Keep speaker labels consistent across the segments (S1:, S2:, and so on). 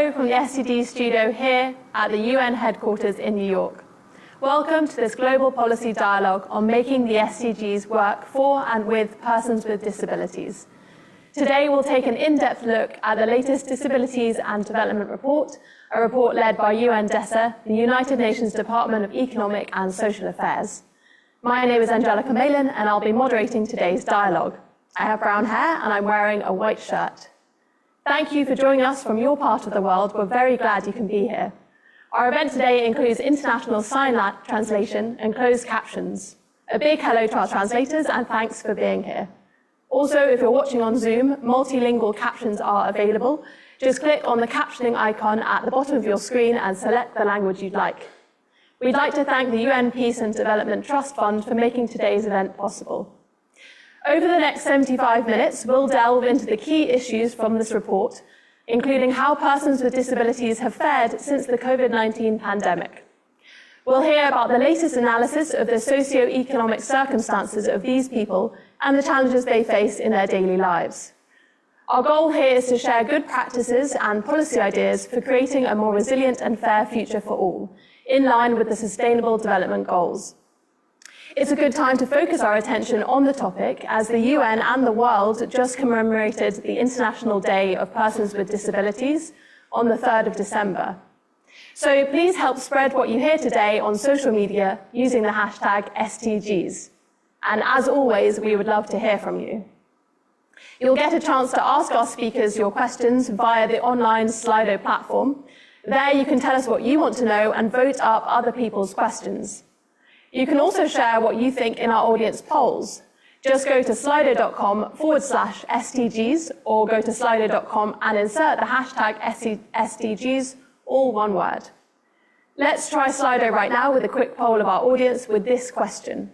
S1: Hello from the SDGs studio here at the UN headquarters in New York. Welcome to this global policy dialogue on making the SDGs work for and with persons with disabilities. Today we'll take an in-depth look at the latest Disabilities and Development Report, a report led by UN DESA, the United Nations Department of Economic and Social Affairs. My name is Angelica Malin and I'll be moderating today's dialogue. I have brown hair and I'm wearing a white shirt. Thank you for joining us from your part of the world. We're very glad you can be here. Our event today includes international sign translation and closed captions. A big hello to our translators and thanks for being here. Also, if you're watching on Zoom, multilingual captions are available. Just click on the captioning icon at the bottom of your screen and select the language you'd like. We'd like to thank the UN Peace and Development Trust Fund for making today's event possible. Over the next 75 minutes, we'll delve into the key issues from this report, including how persons with disabilities have fared since the COVID-19 pandemic. We'll hear about the latest analysis of the socio-economic circumstances of these people and the challenges they face in their daily lives. Our goal here is to share good practices and policy ideas for creating a more resilient and fair future for all, in line with the Sustainable Development Goals. It's a good time to focus our attention on the topic as the UN and the world just commemorated the International Day of Persons with Disabilities on the 3rd of December. So please help spread what you hear today on social media using the hashtag SDGs. And as always, we would love to hear from you. You'll get a chance to ask our speakers your questions via the online Slido platform. There you can tell us what you want to know and vote up other people's questions. You can also share what you think in our audience polls. Just go to slido.com/SDGs or go to slido.com and insert the hashtag SDGs, all one word. Let's try Slido right now with a quick poll of our audience with this question.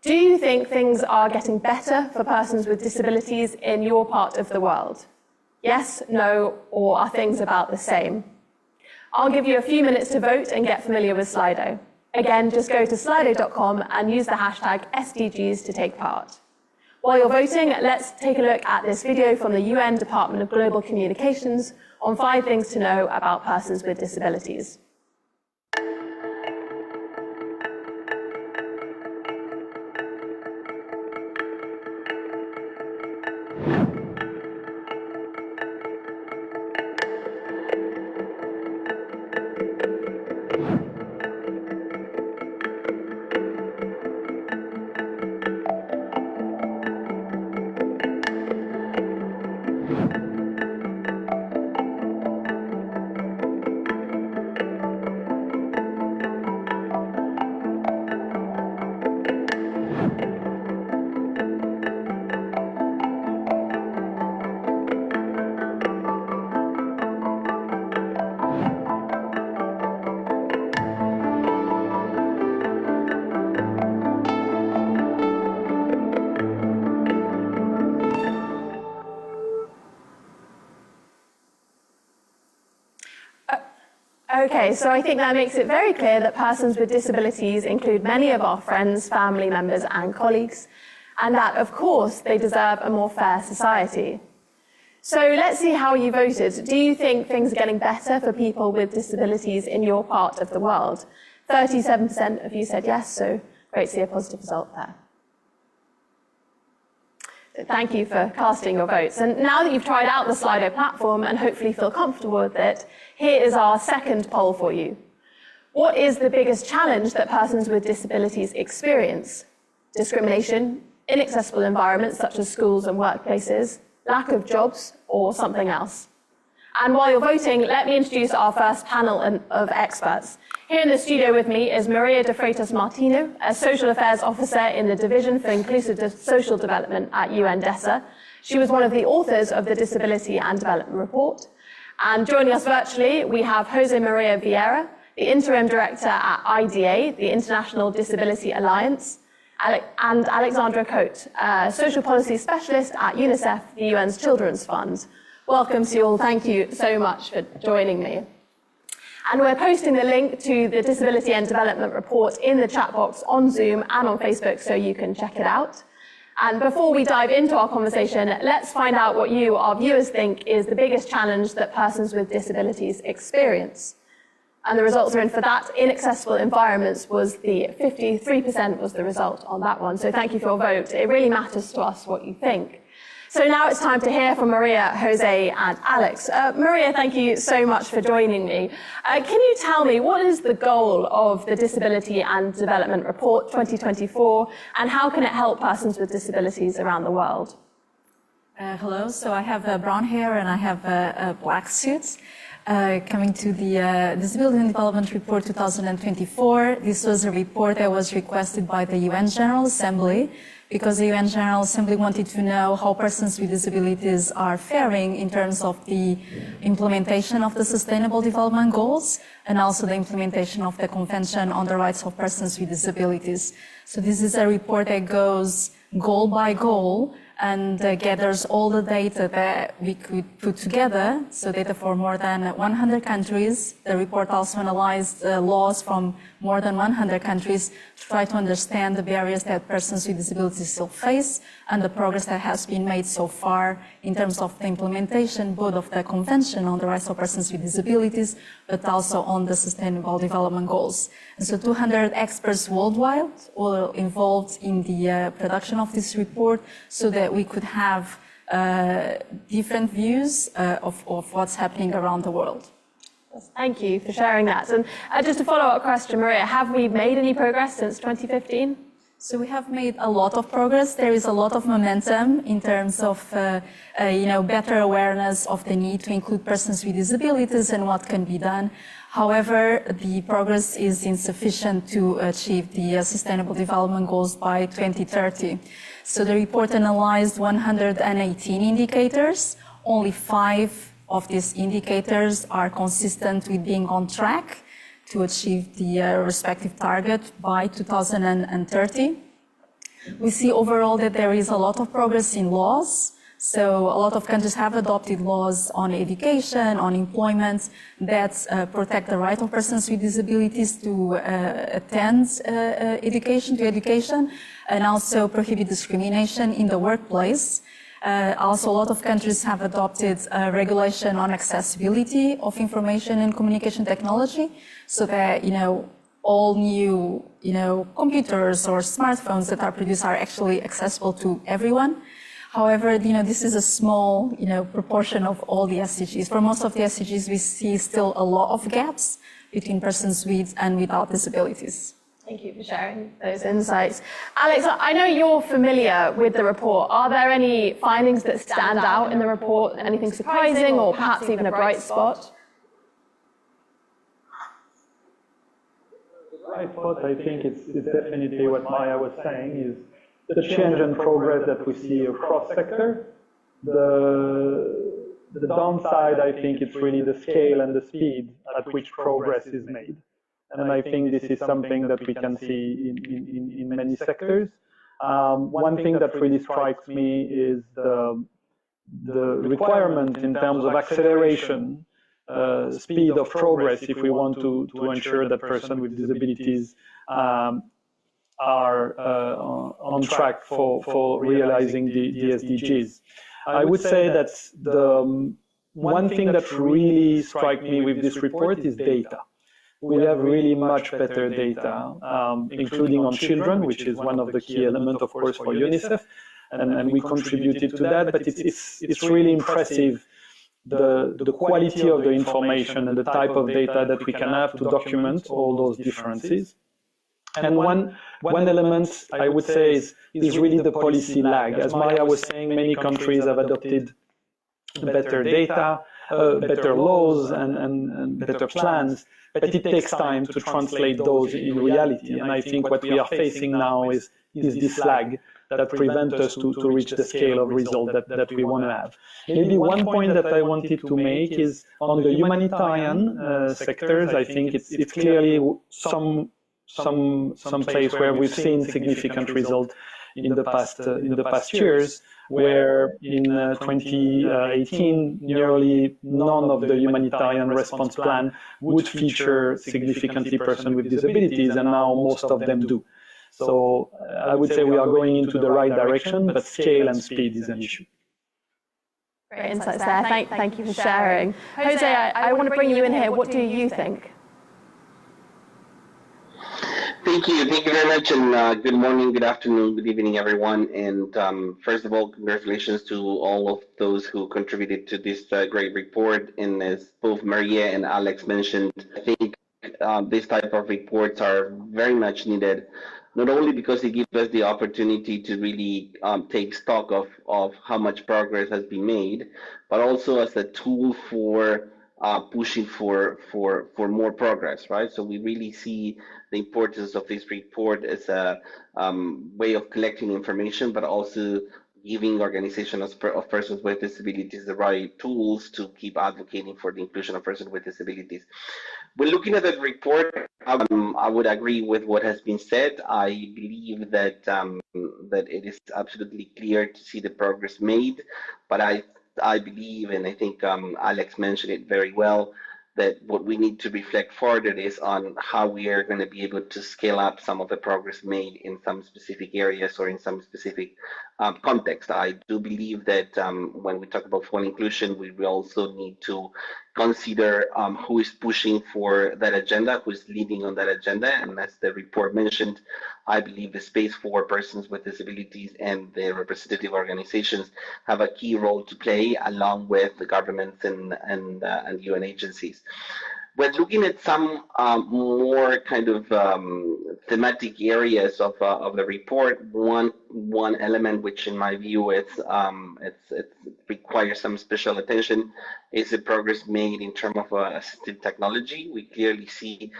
S1: Do you think things are getting better for persons with disabilities in your part of the world? Yes, no, or are things about the same? I'll give you a few minutes to vote and get familiar with Slido. Again, just go to slido.com and use the hashtag SDGs to take part. While you're voting, let's take a look at this video from the UN Department of Global Communications on 5 things to know about persons with disabilities. Okay, so I think that makes it very clear that persons with disabilities include many of our friends, family members and colleagues, and that, of course, they deserve a more fair society. So let's see how you voted. Do you think things are getting better for people with disabilities in your part of the world? 37% of you said yes, so great to see a positive result there. Thank you for casting your votes. And now that you've tried out the Slido platform and hopefully feel comfortable with it, here is our second poll for you. What is the biggest challenge that persons with disabilities experience? Discrimination, inaccessible environments such as schools and workplaces, lack of jobs, or something else? And while you're voting, let me introduce our first panel of experts. Here in the studio with me is Maria de Freitas Martino, a Social Affairs Officer in the Division for Inclusive Social Development at UN DESA. She was one of the authors of the Disability and Development Report. And joining us virtually, we have Jose Maria Vieira, the Interim Director at IDA, the International Disability Alliance, and Alexandra Coate, a Social Policy Specialist at UNICEF, the UN's Children's Fund. Welcome to you all. Thank you so much for joining me. And we're posting the link to the Disability and Development Report in the chat box on Zoom and on Facebook so you can check it out. And before we dive into our conversation, let's find out what you, our viewers, think is the biggest challenge that persons with disabilities experience. And the results are in for that. Inaccessible environments was the 53% was the result on that one. So thank you for your vote. It really matters to us what you think. So now it's time to hear from Maria, Jose, and Alex. Maria, thank you so much for joining me. Can you tell me what is the goal of the Disability and Development Report 2024, and how can it help persons with disabilities around the world?
S2: Hello, so I have brown hair and I have a black suit. Coming to the Disability and Development Report 2024, this was a report that was requested by the UN General Assembly because the UN General Assembly wanted to know how persons with disabilities are faring in terms of the implementation of the Sustainable Development Goals and also the implementation of the Convention on the Rights of Persons with Disabilities. So this is a report that goes goal by goal and gathers all the data that we could put together, so data for more than 100 countries. The report also analyzed laws from more than 100 countries to try to understand the barriers that persons with disabilities still face and the progress that has been made so far in terms of the implementation both of the Convention on the Rights of Persons with Disabilities, but also on the Sustainable Development Goals. And so 200 experts worldwide were involved in the production of this report so that we could have different views of what's happening around the world.
S1: Thank you for sharing that. And just a follow-up question, Maria, have we made any progress since 2015?
S2: So we have made a lot of progress. There is a lot of momentum in terms of better awareness of the need to include persons with disabilities and what can be done. However, the progress is insufficient to achieve the Sustainable Development Goals by 2030. So the report analyzed 118 indicators. Only 5 of these indicators are consistent with being on track to achieve the respective target by 2030. We see overall that there is a lot of progress in laws. So a lot of countries have adopted laws on education, on employment that protect the right of persons with disabilities to attend education, and also prohibit discrimination in the workplace. Also, a lot of countries have adopted regulation on accessibility of information and communication technology, so that all new computers or smartphones that are produced are actually accessible to everyone. However, this is a small proportion of all the SDGs. For most of the SDGs, we see still a lot of gaps between persons with and without disabilities.
S1: Thank you for sharing those insights. Alex, I know you're familiar with the report. Are there any findings that stand out in the report? Anything surprising or perhaps even a bright spot?
S3: The bright spot, I think, it's definitely what Maya was saying, is the change and progress that we see across sector. The downside, I think, it's really the scale and the speed at which progress is made. And I think this is something that we can see in many sectors. One thing that really strikes me is the requirement in terms of acceleration, speed of progress, if we want to ensure that persons with disabilities are on track for realizing the SDGs. I would say that the one thing that really strikes me with this report is data. We have really much better data, including on children, which is one of the key elements, of course, for UNICEF, and we contributed to that. But it's really impressive the quality of the information and the type of data that we can have to document all those differences. And one element I would say is really the policy lag. As Maya was saying, many countries have adopted better data, better laws, and better plans. But it takes time to translate those in reality. And I think what we are facing now is this lag that prevents us to reach the scale of result that we want to have. Maybe one point that I wanted to make is on the humanitarian sectors. I think it's clearly some place where we've seen significant result in the past years, where in 2018, nearly none of the humanitarian response plan would feature significantly persons with disabilities, and now most of them do. So I would say we are going into the right direction, but scale and speed is an issue.
S1: Great insights there. Thank you for sharing. Jose, I want to bring you in here. What do you think?
S4: Thank you very much, and good morning, good afternoon, good evening, everyone. And first of all, congratulations to all of those who contributed to this great report. And as both Maria and Alex mentioned, I think this type of reports are very much needed, not only because it gives us the opportunity to really take stock of how much progress has been made, but also as a tool for pushing for more progress, right? So we really see the importance of this report as a way of collecting information, but also giving organizations of persons with disabilities the right tools to keep advocating for the inclusion of persons with disabilities. When looking at the report, I would agree with what has been said. I believe that that it is absolutely clear to see the progress made, but I believe, and I think Alex mentioned it very well, that what we need to reflect further is on how we are going to be able to scale up some of the progress made in some specific areas or in some specific context. I do believe that when we talk about full inclusion, we also need to consider who is pushing for that agenda, who is leading on that agenda. And as the report mentioned, I believe the space for persons with disabilities and the representative organizations have a key role to play, along with the governments and UN agencies. When looking at some more kind of thematic areas of the report, one element which, in my view, it requires some special attention is the progress made in terms of assistive technology. We clearly see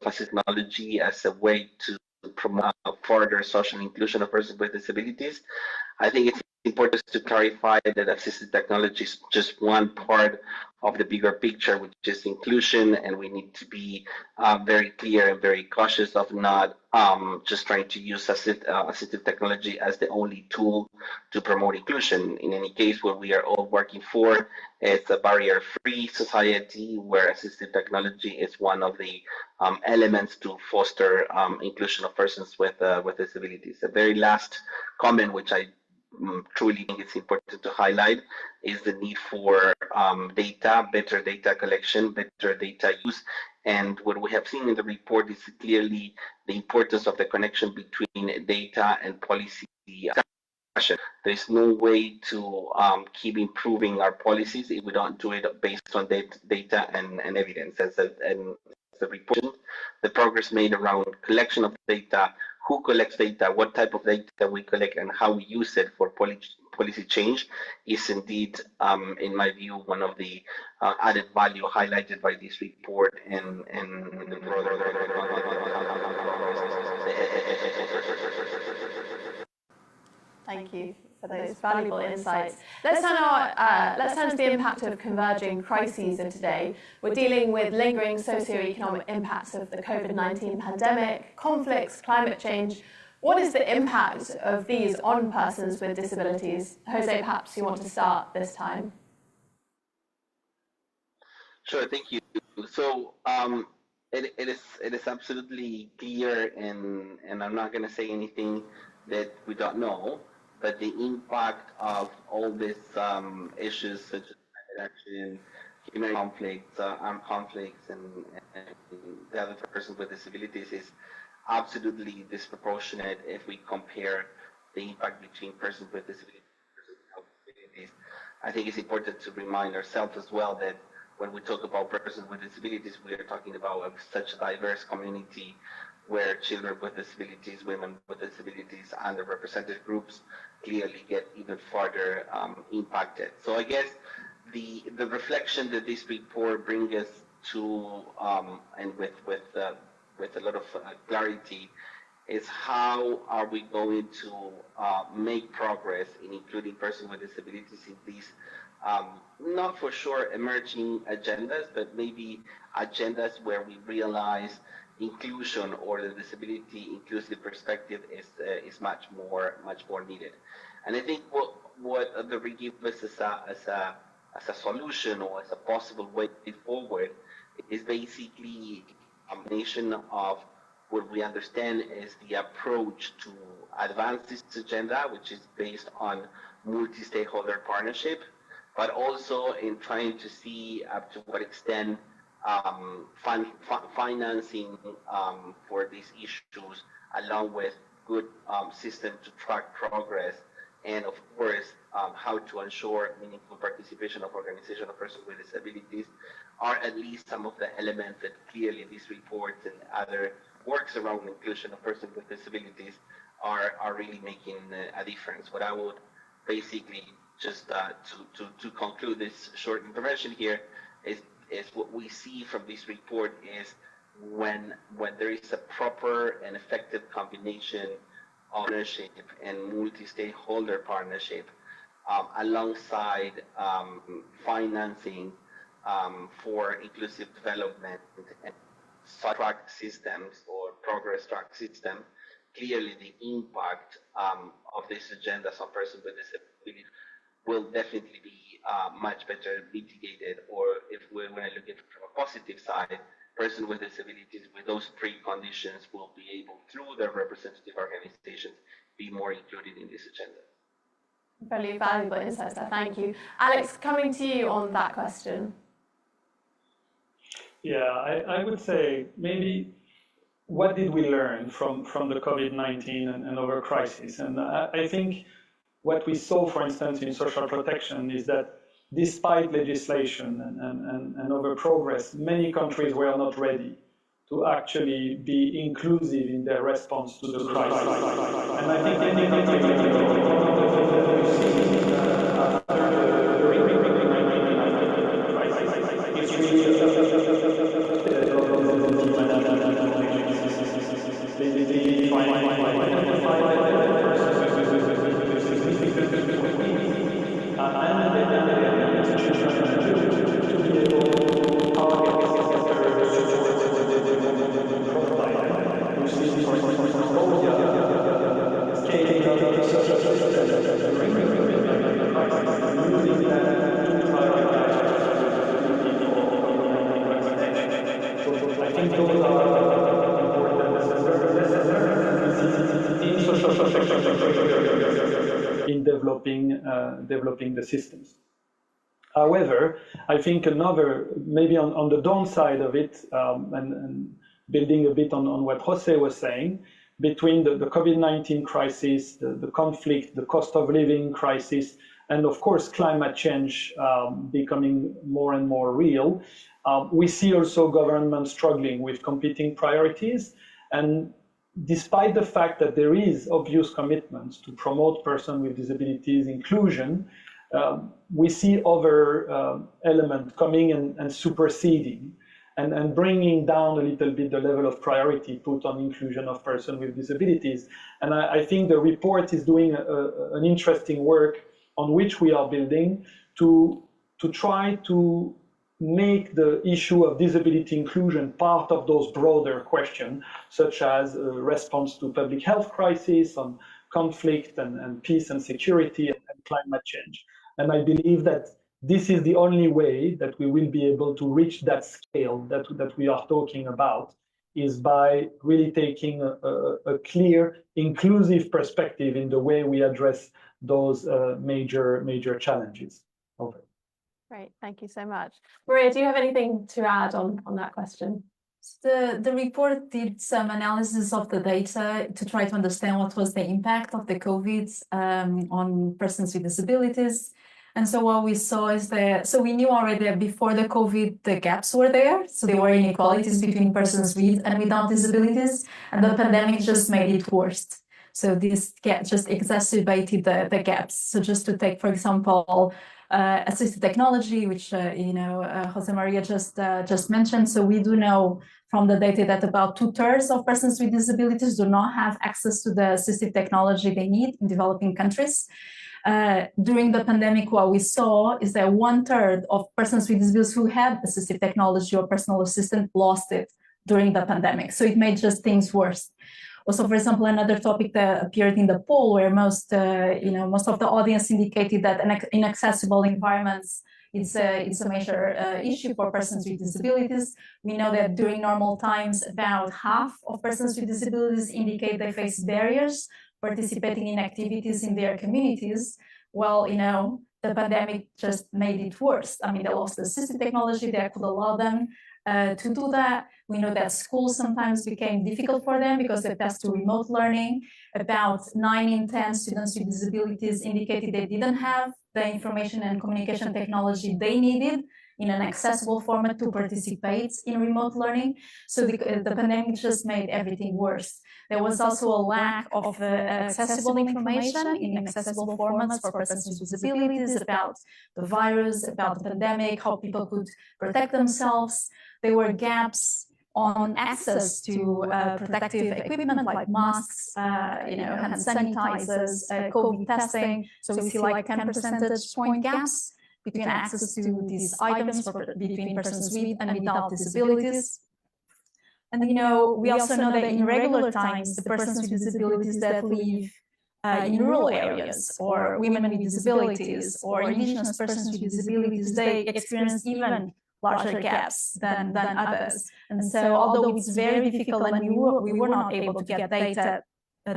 S4: assistive technology as a way to promote further social inclusion of persons with disabilities. I think it's important to clarify that assistive technology is just one part of the bigger picture, which is inclusion, and we need to be very clear and very cautious of not just trying to use assistive technology as the only tool to promote inclusion. In any case, what we are all working for is a barrier-free society where assistive technology is one of the elements to foster inclusion of persons with disabilities. The very last comment, which I truly think it's important to highlight, is the need for data, better data collection, better data use. And what we have seen in the report is clearly the importance of the connection between data and policy discussion. There's no way to keep improving our policies if we don't do it based on data and evidence. As the report, the progress made around collection of data, who collects data, what type of data we collect, and how we use it for policy change is indeed, in my view, one of the added value highlighted by this report and the broader.
S1: Thank you for those valuable insights. Let's turn to the impact of converging crises of today. We're dealing with lingering socioeconomic impacts of the COVID-19 pandemic, conflicts, climate change. What is the impact of these on persons with disabilities? Jose, perhaps you want to start this time.
S4: Sure, thank you. So it is absolutely clear, and I'm not going to say anything that we don't know, but the impact of all these issues such as climate action, human conflicts, armed conflicts, and the other persons with disabilities is absolutely disproportionate if we compare the impact between persons with disabilities and persons without disabilities. I think it's important to remind ourselves as well that when we talk about persons with disabilities, we are talking about such a diverse community where children with disabilities, women with disabilities, and underrepresented groups clearly get even further impacted. So I guess the reflection that this report brings us to, and with a lot of clarity, is how are we going to make progress in including persons with disabilities in these not for sure emerging agendas, but maybe agendas where we realize inclusion or the disability inclusive perspective is much more needed. And I think what the review gives us as a solution or as a possible way forward is basically a combination of what we understand is the approach to advance this agenda, which is based on multi-stakeholder partnership, but also in trying to see up to what extent financing for these issues, along with good system to track progress, and of course, how to ensure meaningful participation of organizations of persons with disabilities, are at least some of the elements that clearly these reports and other works around inclusion of persons with disabilities are really making a difference. What I would basically just to conclude this short intervention here is what we see from this report is when there is a proper and effective combination of ownership and multi-stakeholder partnership alongside financing for inclusive development and track systems or progress track system, clearly the impact of this agenda on persons with disabilities will definitely be much better mitigated, or if we're going to look at it from a positive side, persons with disabilities with those preconditions will be able, through their representative organizations, be more included in this agenda.
S1: Very valuable insights there, thank you. Alex, coming to you on that question.
S3: Yeah, I would say maybe what did we learn from the COVID-19 and other crises? And I think what we saw, for instance, in social protection is that despite legislation and other progress, many countries were not ready to actually be inclusive in their response to the crisis. And I think one of the things that we see after the crisis is really I think those are important lessons learned in social protection in developing the systems. However, I think another, maybe on the downside of it, and building a bit on what Jose was saying, between the COVID-19 crisis, the conflict, the cost of living crisis, and of course climate change becoming more and more real, we see also governments struggling with competing priorities. And despite the fact that there is obvious commitments to promote persons with disabilities inclusion, we see other elements coming and superseding and bringing down a little bit the level of priority put on inclusion of persons with disabilities. And I think the report is doing an interesting work on which we are building to try to make the issue of disability inclusion part of those broader questions, such as response to public health crisis, on conflict and peace and security and climate change. And I believe that this is the only way that we will be able to reach that scale that we are talking about, is by really taking a clear, inclusive perspective in the way we address those major challenges. Over.
S1: Great, thank you so much. Maria, do you have anything to add on that question?
S2: The report did some analysis of the data to try to understand what was the impact of the COVID on persons with disabilities. And so what we saw is that, so we knew already that before the COVID, the gaps were there. So there were inequalities between persons with and without disabilities, and the pandemic just made it worse. So this just exacerbated the gaps. So just to take, for example, assistive technology, which Jose Maria just mentioned. So we do know from the data that about 2/3 of persons with disabilities do not have access to the assistive technology they need in developing countries. During the pandemic, what we saw is that 1/3 of persons with disabilities who had assistive technology or personal assistant lost it during the pandemic. So it made just things worse. Also, for example, another topic that appeared in the poll, where most of the audience indicated that inaccessible environments it's a major issue for persons with disabilities. We know that during normal times, about half of persons with disabilities indicate they face barriers participating in activities in their communities. Well, the pandemic just made it worse. I mean, they lost the assistive technology that could allow them to do that. We know that schools sometimes became difficult for them because they passed to remote learning. About 9 in 10 students with disabilities indicated they didn't have the information and communication technology they needed in an accessible format to participate in remote learning. So the pandemic just made everything worse. There was also a lack of accessible information in accessible formats for persons with disabilities about the virus, about the pandemic, how people could protect themselves. There were gaps on access to protective equipment like masks, hand sanitizers, COVID testing. So we see like 10 percentage point gaps between access to these items between persons with and without disabilities. And we also know that in regular times, the persons with disabilities that live in rural areas, or women with disabilities, or indigenous persons with disabilities, they experience even larger gaps than others. And so although it's very difficult and we were not able to get data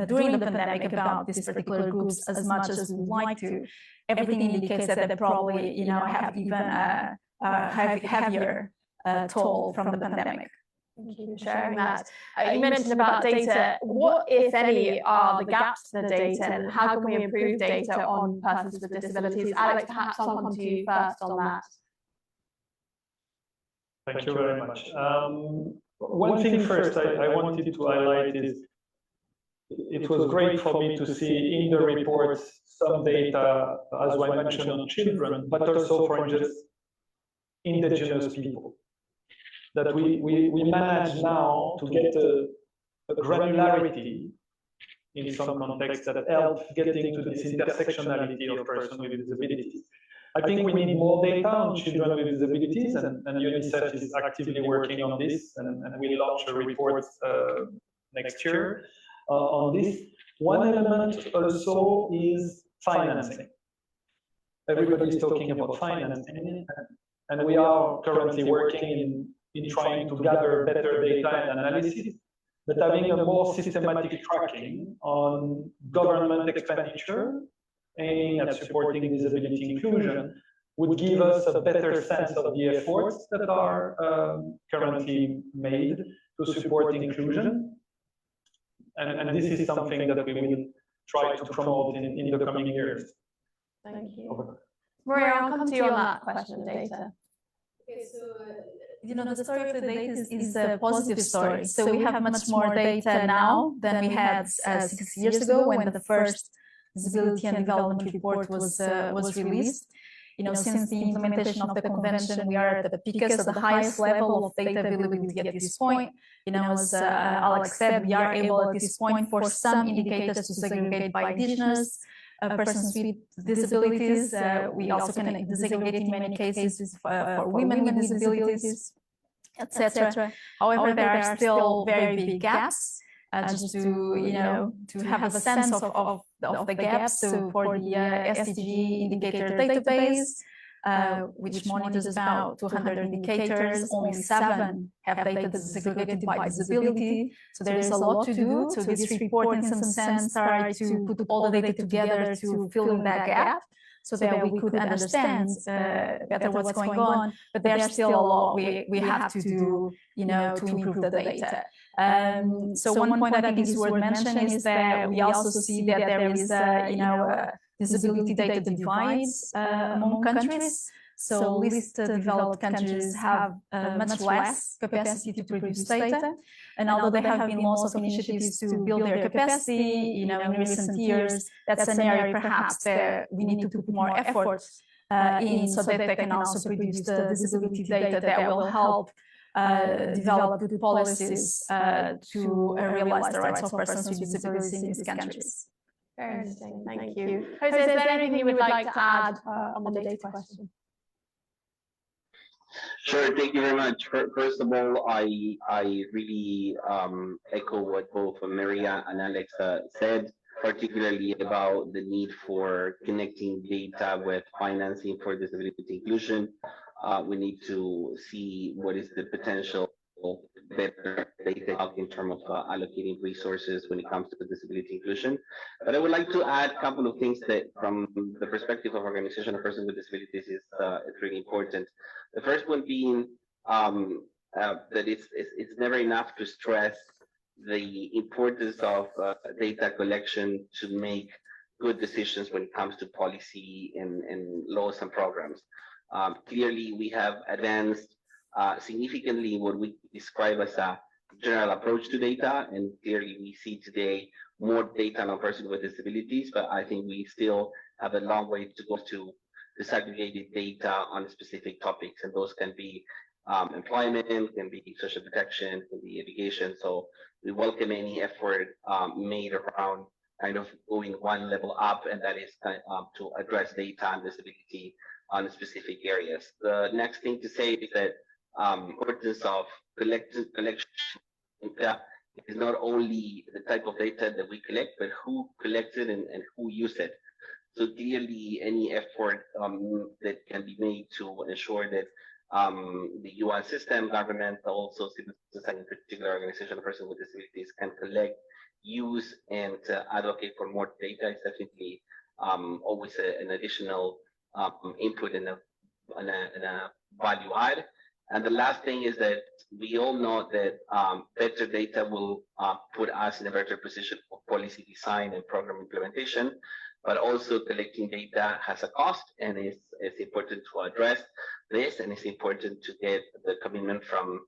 S2: during the pandemic about these particular groups as much as we would like to, everything indicates that they probably have even a heavier toll from the pandemic.
S1: Thank you for sharing that. You mentioned about data. What, if any, are the gaps in the data, and how can we improve data on persons with disabilities? Alex, perhaps I'll come to you first on that.
S3: Thank you very much. One thing first I wanted to highlight is it was great for me to see in the reports some data, as I mentioned, on children, but also for just indigenous people. That we manage now to get a granularity in some contexts that help getting to this intersectionality of persons with disabilities. I think we need more data on children with disabilities, and UNICEF is actively working on this, and we'll launch a report next year on this. One element also is financing. Everybody is talking about financing, and we are currently working in trying to gather better data and analysis, but having a more systematic tracking on government expenditure aiming at supporting disability inclusion would give us a better sense of the efforts that are currently made to support inclusion. And this is something that we will try to promote in the coming years.
S1: Thank you. Maria, I'll come to you on that question of data.
S2: Okay, so the story of the data is a positive story. So we have much more data now than we had 6 years ago when the first Disability and Development Report was released. Since the implementation of the convention, we are at the peakest, at the highest level of data availability at this point. As Alex said, we are able at this point for some indicators to segregate by indigenous persons with disabilities. We also can desegregate in many cases for women with disabilities, etc. However, there are still very big gaps. Just to have a sense of the gaps. So for the SDG indicator database, which monitors about 200 indicators, only 7 have data segregated by disability. So there is a lot to do. So this report, in some sense, tried to put all the data together to fill in that gap, so that we could understand better what's going on. But there's still a lot we have to do, to improve the data. So one point I think is worth mentioning is that we also see that there is, disability data divides among countries. So least developed countries have much less capacity to produce data. And although there have been lots of initiatives to build their capacity, in recent years, that's an area perhaps that we need to put more effort in, so that they can also produce the disability data that will help develop good policies to realize the rights of persons with disabilities in these countries.
S1: Very interesting, thank you. Jose, is there anything you would like to add on the data question?
S4: Sure, thank you very much. First of all, I really echo what both Maria and Alex said. particularly about the need for connecting data with financing for disability inclusion. We need to see what is the potential better data in terms of allocating resources when it comes to disability inclusion. But I would like to add a couple of things that, from the perspective of organization of persons with disabilities, is really important. The first one being that it's never enough to stress the importance of data collection to make good decisions when it comes to policy and laws and programs. Clearly, we have advanced significantly what we describe as a general approach to data, and clearly we see today more data on persons with disabilities, but I think we still have a long way to go to disaggregated data on specific topics, and those can be employment, can be social protection, can be education. So we welcome any effort made around kind of going one level up, and that is to address data and disability on specific areas. The next thing to say is that importance of collection data is not only the type of data that we collect, but who collects it and who uses it. So clearly, any effort that can be made to ensure that the UN system, government, also civil society, in particular organization of persons with disabilities, can collect, use, and advocate for more data is definitely always an additional input and a value add. And the last thing is that we all know that better data will put us in a better position for policy design and program implementation, but also collecting data has a cost, and it's important to address this, and it's important to get the commitment from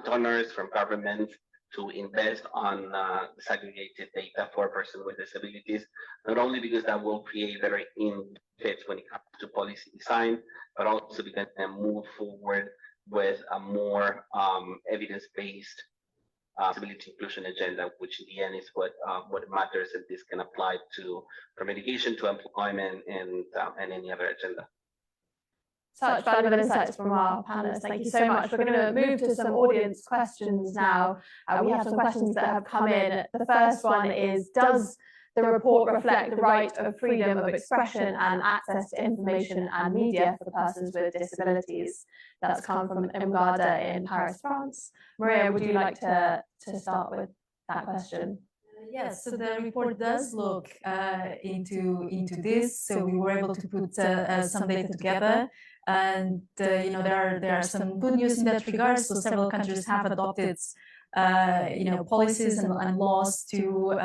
S4: donors, from government, to invest on disaggregated data for persons with disabilities, not only because that will create better insights when it comes to policy design, but also because we can move forward with a more evidence-based disability inclusion agenda, which in the end is what matters, and this can apply to from education to employment and any other agenda.
S1: Such valuable insights from our panelists. Thank you so much. We're going to move to some audience questions now. We have some questions that have come in. The first one is, does the report reflect the right of freedom of expression and access to information and media for persons with disabilities? That's come from Imgarda in Paris, France. Maria, would you like to start with that question?
S2: Yes, so the report does look into this. So we were able to put some data together, and there are some good news in that regard. So several countries have adopted policies and laws to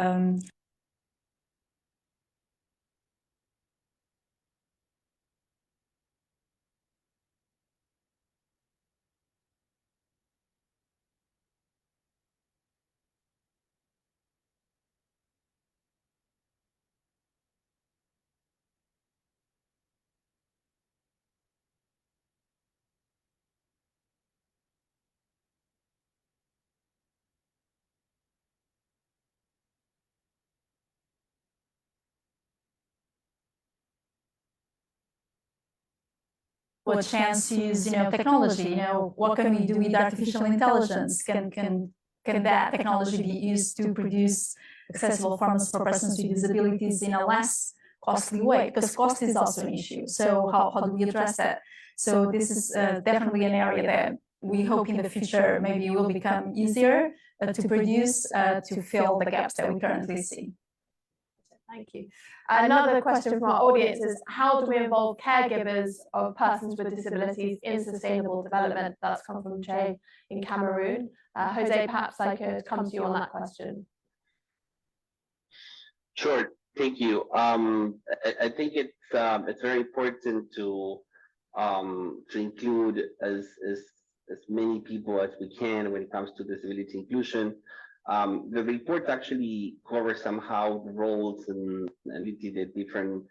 S2: a chance to use technology. What can we do with artificial intelligence? Can that technology be used to produce accessible forms for persons with disabilities in a less costly way? Because cost is also an issue. So how do we address that? So this is definitely an area that we hope in the future maybe will become easier to produce to fill the gaps that we currently see.
S1: Thank you. Another question from our audience is, how do we involve caregivers of persons with disabilities in sustainable development? That's come from Jay in Cameroon. Jose, perhaps I could come to you on that question.
S4: Sure, thank you. I think it's very important to include as many people as we can when it comes to disability inclusion. The report actually covers somehow the roles and ability that different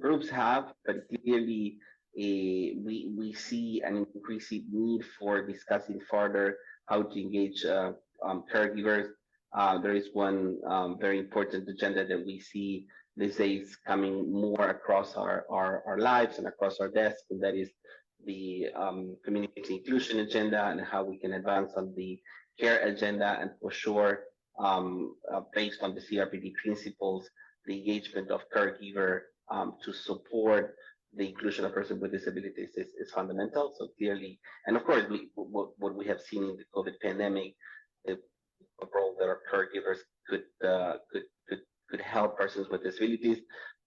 S4: groups have, but clearly we see an increasing need for discussing further how to engage caregivers. There is one very important agenda that we see these days coming more across our lives and across our desks, and that is the community inclusion agenda and how we can advance on the care agenda. And for sure, based on the CRPD principles, the engagement of caregiver to support the inclusion of persons with disabilities is fundamental. So clearly, and of course, what we have seen in the COVID pandemic, the role that our caregivers could help persons with disabilities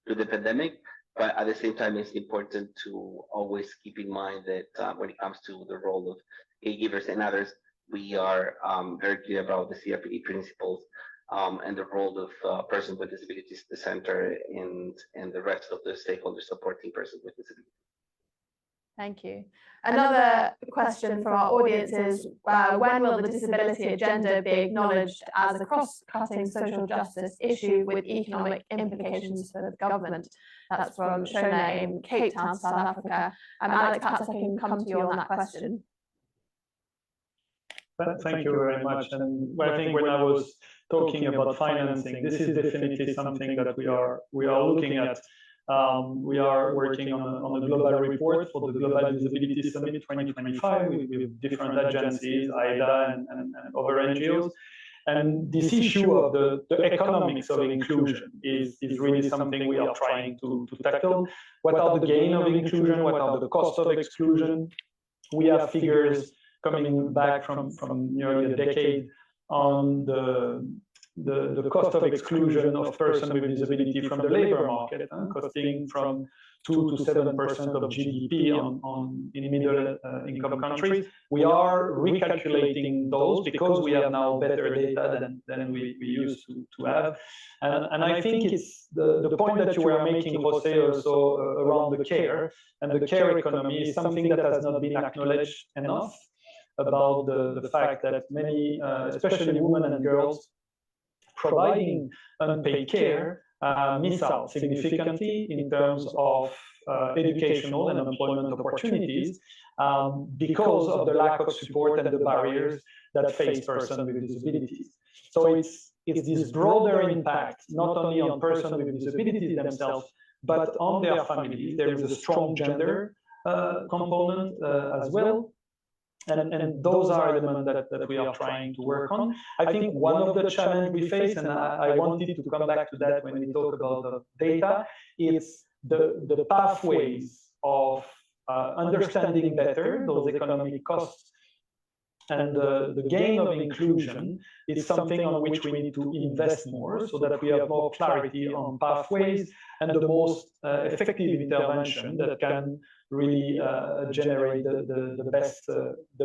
S4: through the pandemic. But at the same time, it's important to always keep in mind that when it comes to the role of caregivers and others, we are very clear about the CRPD principles and the role of persons with disabilities at the center and the rest of the stakeholders supporting persons with disabilities.
S1: Thank you. Another question from our audience is, when will the disability agenda be acknowledged as a cross-cutting social justice issue with economic implications for the government? That's from Shona in Cape Town, South Africa. Alex, perhaps I can come to you on that question.
S3: Thank you very much. And I think when I was talking about financing, this is definitely something that we are looking at. We are working on a global report for the Global Disability Summit 2025 with different agencies, IDA and other NGOs. And this issue of the economics of inclusion is really something we are trying to tackle. What are the gains of inclusion? What are the costs of exclusion? We have figures coming back from nearly a decade on the cost of exclusion of persons with disability from the labor market, costing from 2 to 7% of GDP in middle income countries. We are recalculating those because we have now better data than we used to have. And I think it's the point that you were making, Jose, also around the care and the care economy is something that has not been acknowledged enough about the fact that many, especially women and girls, providing unpaid care miss out significantly in terms of educational and employment opportunities because of the lack of support and the barriers that face persons with disabilities. So it's this broader impact, not only on persons with disabilities themselves, but on their families. There is a strong gender component as well. And those are elements that we are trying to work on. I think one of the challenges we face, and I wanted to come back to that when we talk about the data, is the pathways of understanding better those economic costs. And the gain of inclusion is something on which we need to invest more so that we have more clarity on pathways and the most effective intervention that can really generate the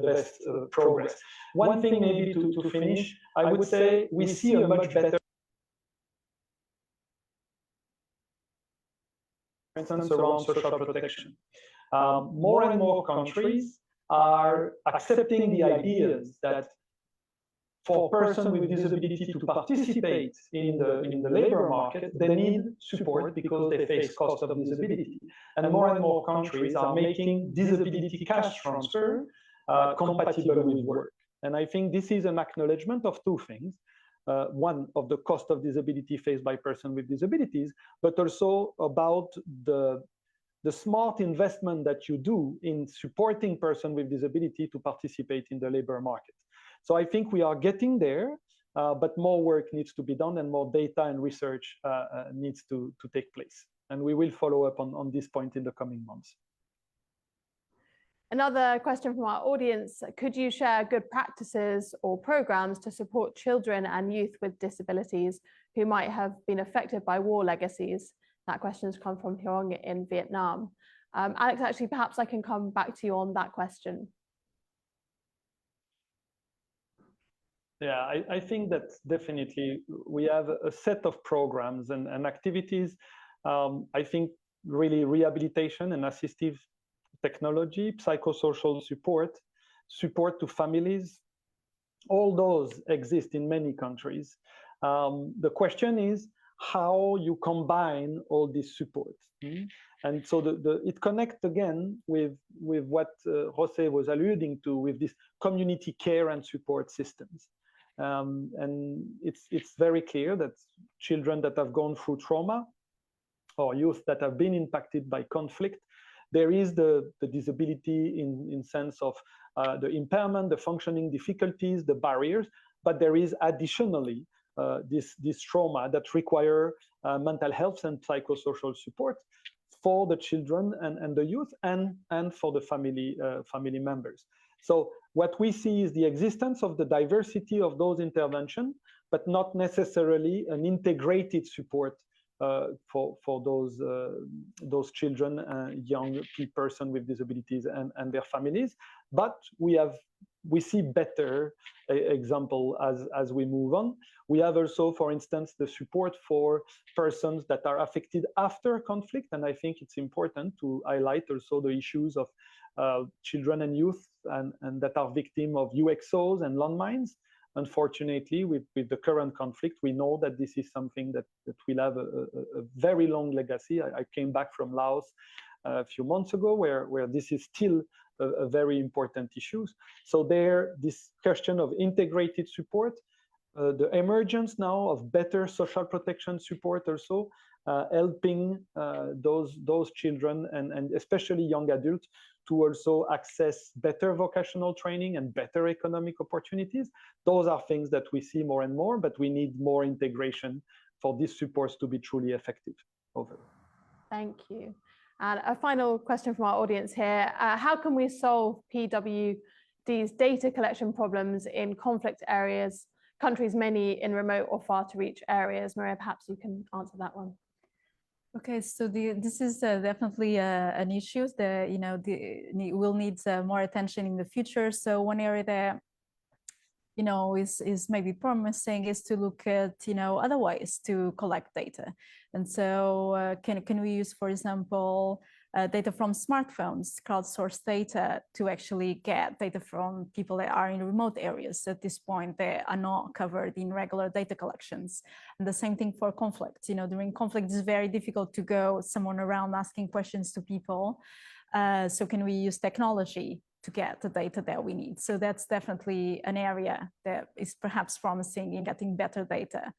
S3: best progress. One thing maybe to finish, I would say we see a much better, for instance, around social protection. More and more countries are accepting the ideas that for persons with disability to participate in the labor market, they need support because they face cost of disability. And more countries are making disability cash transfer compatible with work. And I think this is an acknowledgement of two things. One, of the cost of disability faced by persons with disabilities, but also about the smart investment that you do in supporting persons with disability to participate in the labor market. So I think we are getting there, but more work needs to be done and more data and research needs to take place. And we will follow up on this point in the coming months.
S1: Another question from our audience, could you share good practices or programs to support children and youth with disabilities who might have been affected by war legacies? That question has come from Huong in Vietnam. Alex, actually, perhaps I can come back to you on that question.
S3: Yeah, I think that definitely we have a set of programs and activities. I think really rehabilitation and assistive technology, psychosocial support to families, all those exist in many countries. The question is how you combine all this support. And so it connects again with what Jose was alluding to with this community care and support systems. And it's very clear that children that have gone through trauma or youth that have been impacted by conflict, there is the disability in sense of the impairment, the functioning difficulties, the barriers, but there is additionally this trauma that require mental health and psychosocial support for the children and the youth and for the family members. So what we see is the existence of the diversity of those interventions, but not necessarily an integrated support for those children, young person with disabilities and their families. But we see better example as we move on. We have also, for instance, the support for persons that are affected after conflict, and I think it's important to highlight also the issues of children and youth and that are victims of UXOs and landmines. Unfortunately, with the current conflict, we know that this is something that will have a very long legacy. I came back from Laos a few months ago, where this is still a very important issue. So this question of integrated support, the emergence now of better social protection support also, helping those children and especially young adults to also access better vocational training and better economic opportunities. Those are things that we see more and more, but we need more integration for these supports to be truly effective. Over.
S1: Thank you. And a final question from our audience here. How can we solve PWD's data collection problems in conflict areas, countries mainly in remote or far to reach areas? Maria, perhaps you can answer that one.
S2: Okay, so this is definitely an issue that will need more attention in the future. So one area that is maybe promising is to look at other ways to collect data. And so can we use, for example, data from smartphones, crowdsourced data, to actually get data from people that are in remote areas at this point that are not covered in regular data collections. And the same thing for conflict. During conflict, it's very difficult to go someone around asking questions to people. So can we use technology to get the data that we need? So that's definitely an area that is perhaps promising in getting better data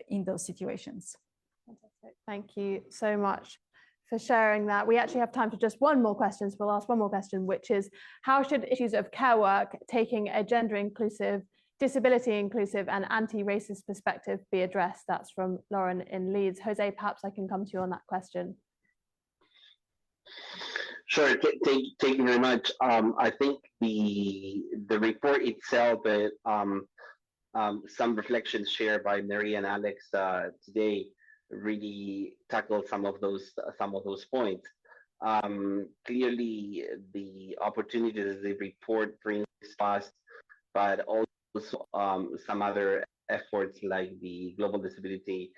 S2: in those situations.
S1: Fantastic. Thank you so much for sharing that. We actually have time for just one more question, so we'll ask one more question, which is, how should issues of care work taking a gender inclusive, disability inclusive and anti-racist perspective be addressed? That's from Lauren in Leeds. Jose, perhaps I can come to you on that question.
S4: Sure, thank you very much. I think the report itself, some reflections shared by Maria and Alex today, really tackle some of those points. Clearly, the opportunities the report brings us, but also some other efforts like the Global Disability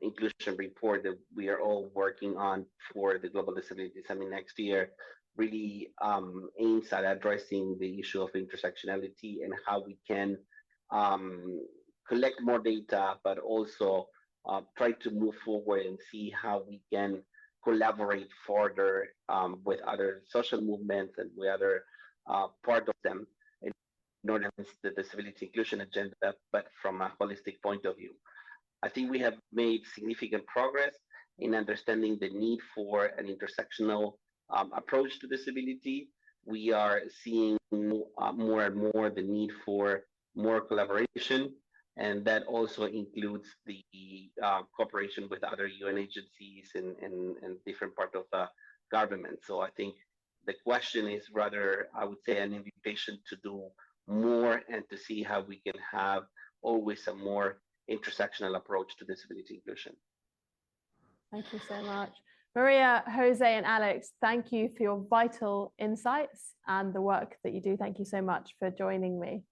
S4: Inclusion Report that we are all working on for the Global Disability Summit next year, really aims at addressing the issue of intersectionality and how we can collect more data, but also try to move forward and see how we can collaborate further with other social movements and with other part of them in order to the disability inclusion agenda, but from a holistic point of view. I think we have made significant progress in understanding the need for an intersectional approach to disability. We are seeing more and more the need for more collaboration, and that also includes the cooperation with other UN agencies and different parts of the government. So I think the question is rather, I would say, an invitation to do more and to see how we can have always a more intersectional approach to disability inclusion.
S1: Thank you so much. Maria, Jose, and Alex, thank you for your vital insights and the work that you do. Thank you so much for joining me.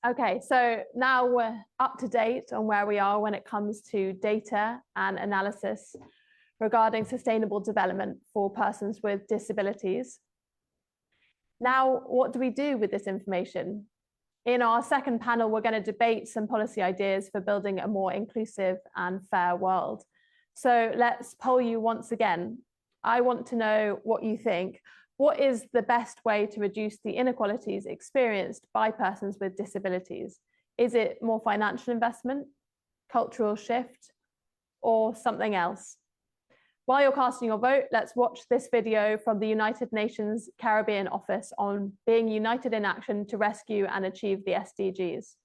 S1: Okay, so now we're up to date on where we are when it comes to data and analysis regarding sustainable development for persons with disabilities. Now, what do we do with this information? In our second panel, we're going to debate some policy ideas for building a more inclusive and fair world. So let's poll you once again. I want to know what you think. What is the best way to reduce the inequalities experienced by persons with disabilities? Is it more financial investment, cultural shift, or something else? While you're casting your vote, let's watch this video from the United Nations Caribbean Office on being united in action to rescue and achieve the SDGs.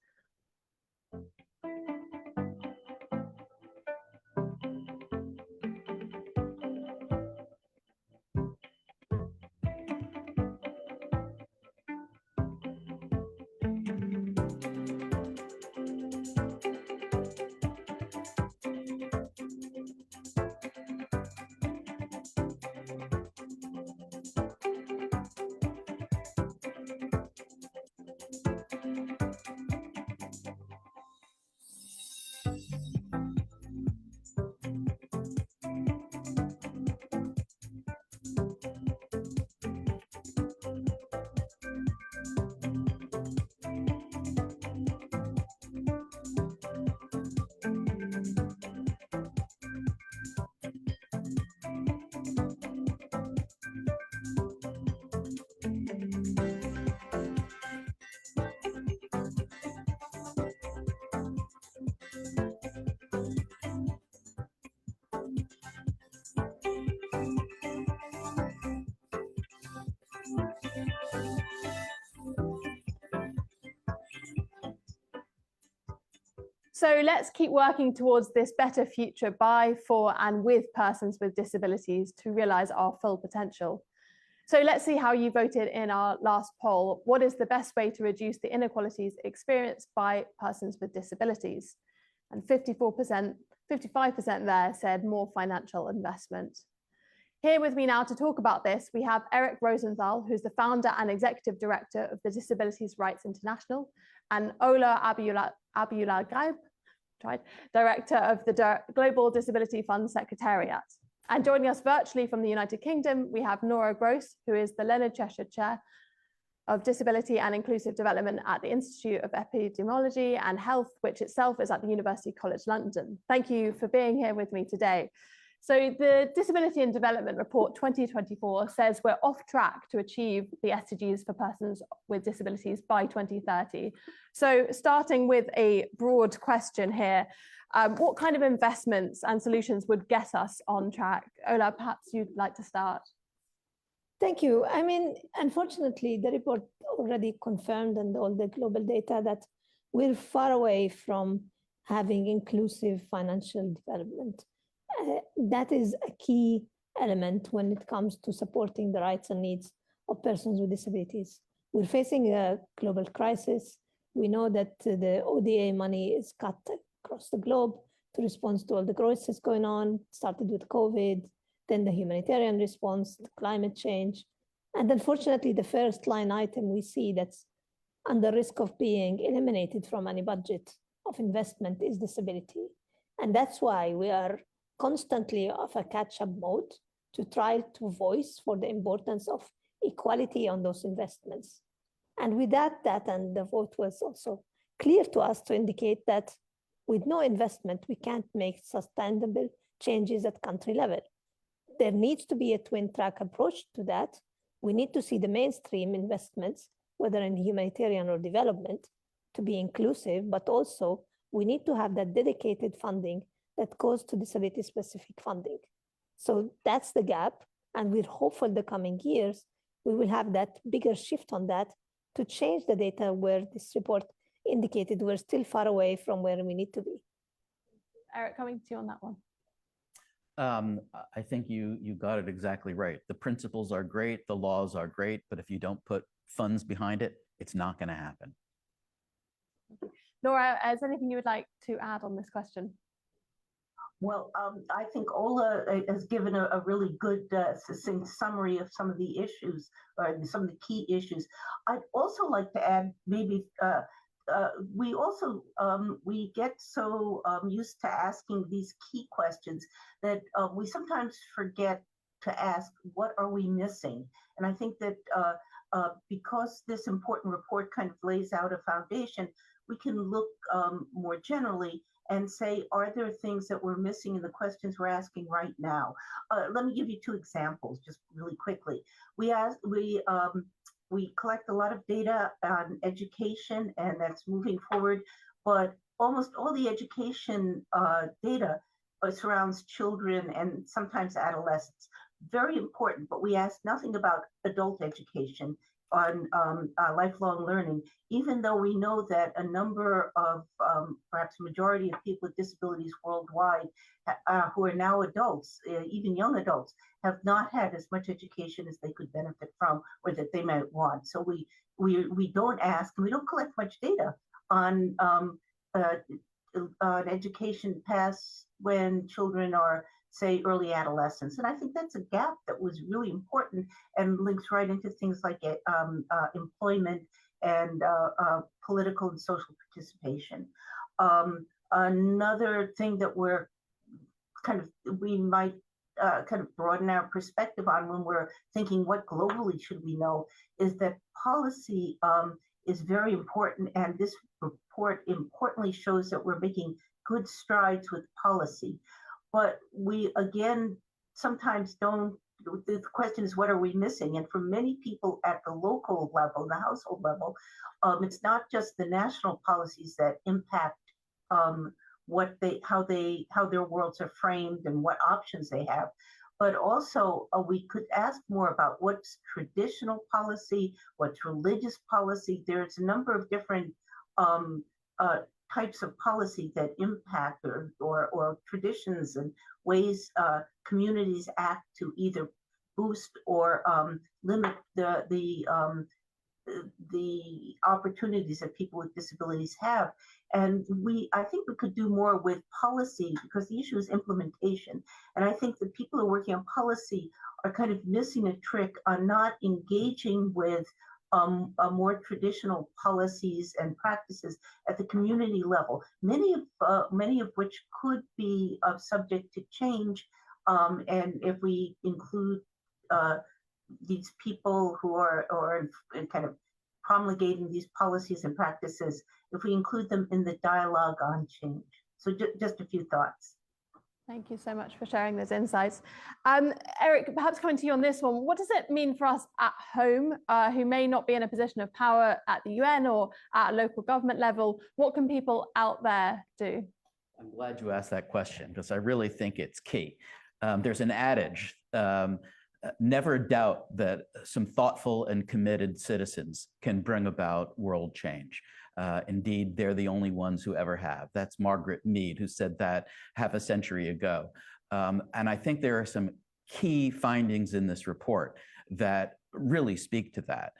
S1: So let's keep working towards this better future by, for, and with persons with disabilities to realise our full potential. So let's see how you voted in our last poll. What is the best way to reduce the inequalities experienced by persons with disabilities? And 54%, 55% there said more financial investment. Here with me now to talk about this, we have Eric Rosenthal, who's the founder and executive director of the Disabilities Rights International, and Ola Abulagaib, director of the Global Disability Fund Secretariat. And joining us virtually from the United Kingdom, we have Nora Gross, who is the Leonard Cheshire Chair of Disability and Inclusive Development at the Institute of Epidemiology and Health, which itself is at the University College London. Thank you for being here with me today. So the Disability and Development Report 2024 says we're off track to achieve the SDGs for persons with disabilities by 2030. So starting with a broad question here, what kind of investments and solutions would get us on track? Ola, perhaps you'd like to start.
S5: Thank you. I mean, unfortunately, the report already confirmed and all the global data that we're far away from having inclusive financial development. That is a key element when it comes to supporting the rights and needs of persons with disabilities. We're facing a global crisis. We know that the ODA money is cut across the globe to respond to all the crisis going on, started with COVID, then the humanitarian response to climate change. And unfortunately, the first line item we see that's under risk of being eliminated from any budget of investment is disability. And that's why we are constantly of a catch-up mode to try to voice for the importance of equality on those investments. And with that data, and the vote was also clear to us to indicate that with no investment, we can't make sustainable changes at country level. There needs to be a twin-track approach to that. We need to see the mainstream investments, whether in humanitarian or development, to be inclusive, but also we need to have that dedicated funding that goes to disability-specific funding. So that's the gap, and we're hopeful the coming years, we will have that bigger shift on that to change the data where this report indicated we're still far away from where we need to be.
S1: Eric, coming to you on that one.
S6: I think you got it exactly right. The principles are great, the laws are great, but if you don't put funds behind it, it's not going to happen.
S1: Nora, is there anything you would like to add on this question?
S7: Well, I think Ola has given a really good, succinct summary of some of the issues, or some of the key issues. I'd also like to add, maybe we get so used to asking these key questions that we sometimes forget to ask, what are we missing? And I think that because this important report kind of lays out a foundation, we can look more generally and say, are there things that we're missing in the questions we're asking right now? Let me give you two examples, just really quickly. We collect a lot of data on education, and that's moving forward, but almost all the education data surrounds children and sometimes adolescents. Very important, but we ask nothing about adult education on lifelong learning, even though we know that a number of, perhaps majority of people with disabilities worldwide who are now adults, even young adults, have not had as much education as they could benefit from or that they might want. So we don't ask, and we don't collect much data on education past when children are, say, early adolescence. And I think that's a gap that was really important and links right into things like employment and political and social participation. Another thing that we might kind of broaden our perspective on when we're thinking what globally should we know is that policy is very important, and this report importantly shows that we're making good strides with policy. But we, again, sometimes don't, the question is, what are we missing? And for many people at the local level, the household level, it's not just the national policies that impact how their worlds are framed and what options they have, but also we could ask more about what's traditional policy, what's religious policy. There's a number of different types of policy that impact or traditions and ways communities act to either boost or limit the opportunities that people with disabilities have. And I think we could do more with policy, because the issue is implementation. And I think the people who are working on policy are kind of missing a trick on not engaging with more traditional policies and practices at the community level, many of which could be subject to change. And if we include these people who are kind of promulgating these policies and practices, if we include them in the dialogue on change. So just a few thoughts.
S1: Thank you so much for sharing those insights. Eric, perhaps coming to you on this one, what does it mean for us at home who may not be in a position of power at the UN or at a local government level? What can people out there do?
S6: I'm glad you asked that question, because I really think it's key. There's an adage, never doubt that some thoughtful and committed citizens can bring about world change. Indeed, they're the only ones who ever have. That's Margaret Mead, who said that half a century ago. And I think there are some key findings in this report that really speak to that.